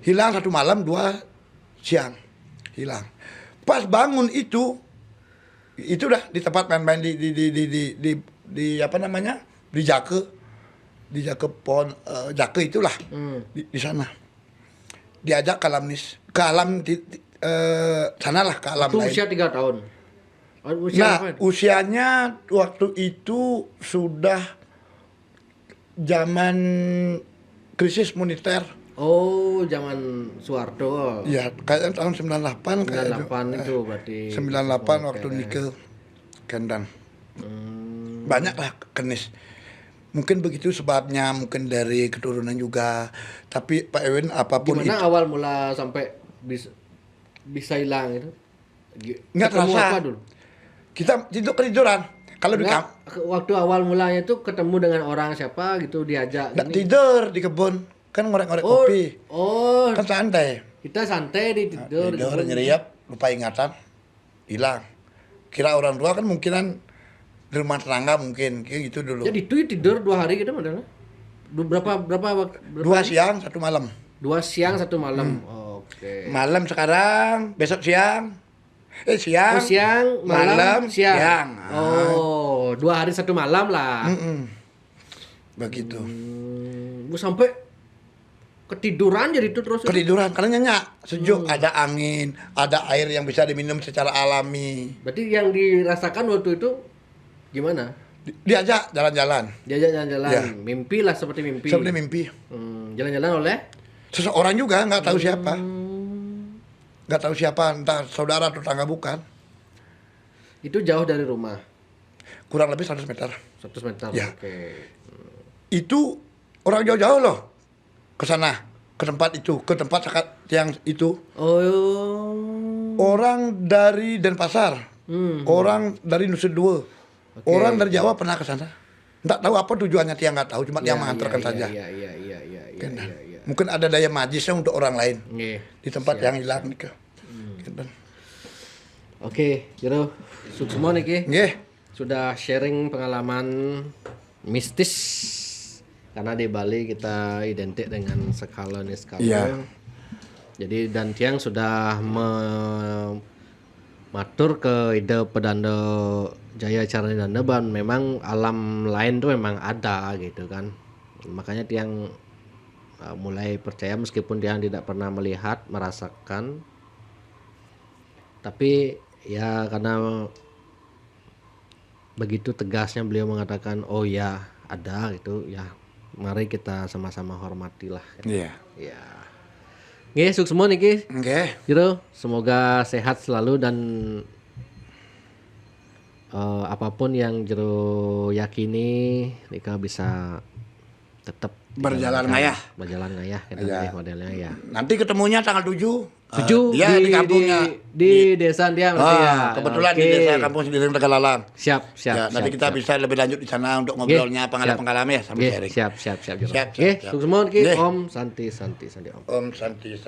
Speaker 2: Hilang 1 malam, 2 siang. Hilang. Pas bangun itu udah di tempat main-main di apa namanya? Di Jake pohon Jake itulah. Di sana. Diajak ke alam sanalah ke alam lain.
Speaker 1: Usia 3 tahun.
Speaker 2: Usianya waktu itu sudah zaman krisis moneter.
Speaker 1: Oh, zaman Soeharto.
Speaker 2: Ya, kayak tahun 98
Speaker 1: itu berarti.
Speaker 2: 98 waktu nikel Kendang. Banyak lah kenis. Mungkin begitu sebabnya, mungkin dari keturunan juga. Tapi Pak Ewin apapun
Speaker 1: gimana
Speaker 2: itu.
Speaker 1: awal mula sampai bisa hilang itu?
Speaker 2: Nggak
Speaker 1: Ketemu
Speaker 2: terasa.
Speaker 1: apa dulu?
Speaker 2: Kita ketiduran. Kalau di
Speaker 1: Waktu awal mulanya itu ketemu dengan orang siapa gitu, diajak
Speaker 2: nggak tidur di kebun. Kan ngorek-ngorek kopi.
Speaker 1: Oh,
Speaker 2: Kan santai.
Speaker 1: kita santai tidur.
Speaker 2: Tidur ngeriap, lupa ingatan, hilang. Kira orang tua kan mungkinan di rumah tetangga mungkin, kayak gitu dulu.
Speaker 1: Jadi itu tidur 2 hari gitu modelnya? Berapa
Speaker 2: 2 siang 1 malam.
Speaker 1: 2 siang 1 malam. Oke.
Speaker 2: Malam sekarang, besok siang. Siang.
Speaker 1: Oh, siang, malam, siang.
Speaker 2: siang.
Speaker 1: Oh, 2 hari 1 malam lah.
Speaker 2: Begitu.
Speaker 1: Sampai ketiduran jadi itu terus.
Speaker 2: Ketiduran karena nyenyak, sejuk, ada angin, ada air yang bisa diminum secara alami.
Speaker 1: Berarti yang dirasakan waktu itu gimana?
Speaker 2: Diajak jalan-jalan.
Speaker 1: Diajak jalan-jalan.
Speaker 2: Ya.
Speaker 1: Mimpi lah, seperti mimpi.
Speaker 2: Seperti mimpi.
Speaker 1: Jalan-jalan oleh
Speaker 2: Seseorang juga nggak tahu siapa. Nggak tahu siapa, entah saudara atau tetangga bukan.
Speaker 1: itu jauh dari rumah.
Speaker 2: Kurang lebih 100 meter.
Speaker 1: 100 meter.
Speaker 2: Ya.
Speaker 1: Oke.
Speaker 2: Itu orang jauh-jauh loh ke sana. ke tempat yang itu.
Speaker 1: Oh.
Speaker 2: Orang dari Denpasar, orang dari Nusa Dua, orang dari Jawa pernah ke sana. Nggak tahu apa tujuannya, dia nggak tahu, cuma dia mengantarkan saja.
Speaker 1: Iya.
Speaker 2: Mungkin ada daya magisnya untuk orang lain di tempat yang hilang nih.
Speaker 1: Oke, Jero, sukses nih. Sudah sharing pengalaman mistis karena di Bali kita identik dengan skala. Jadi dan Tiang sudah matur ke ide pedanda Jaya Caranidana bahwa memang alam lain tuh memang ada gitu kan. Makanya Tiang mulai percaya meskipun Tiang tidak pernah melihat, merasakan. Tapi ya karena begitu tegasnya beliau mengatakan oh ya ada gitu ya, mari kita sama-sama hormatilah.
Speaker 2: Iya.
Speaker 1: Ya. Nggih, sukses semua niki.
Speaker 2: Nggih.
Speaker 1: Gitu. Semoga sehat selalu dan apapun yang Jero yakini Nika bisa tetap
Speaker 2: Berjalan ngayah
Speaker 1: gitu modelnya ya.
Speaker 2: Nanti ketemunya tanggal 7.
Speaker 1: 7
Speaker 2: dia di kampungnya
Speaker 1: di desa dia berarti ya.
Speaker 2: Kebetulan di desa kampung Sendirian Tegalalang.
Speaker 1: Siap.
Speaker 2: Ya, nanti kita bisa lebih lanjut di sana untuk ngobrolnya pengalaman ya sampai sharing.
Speaker 1: Siap.
Speaker 2: Siap.
Speaker 1: Oke, sukses semua niki. Om Santi Om.
Speaker 2: Om Santi.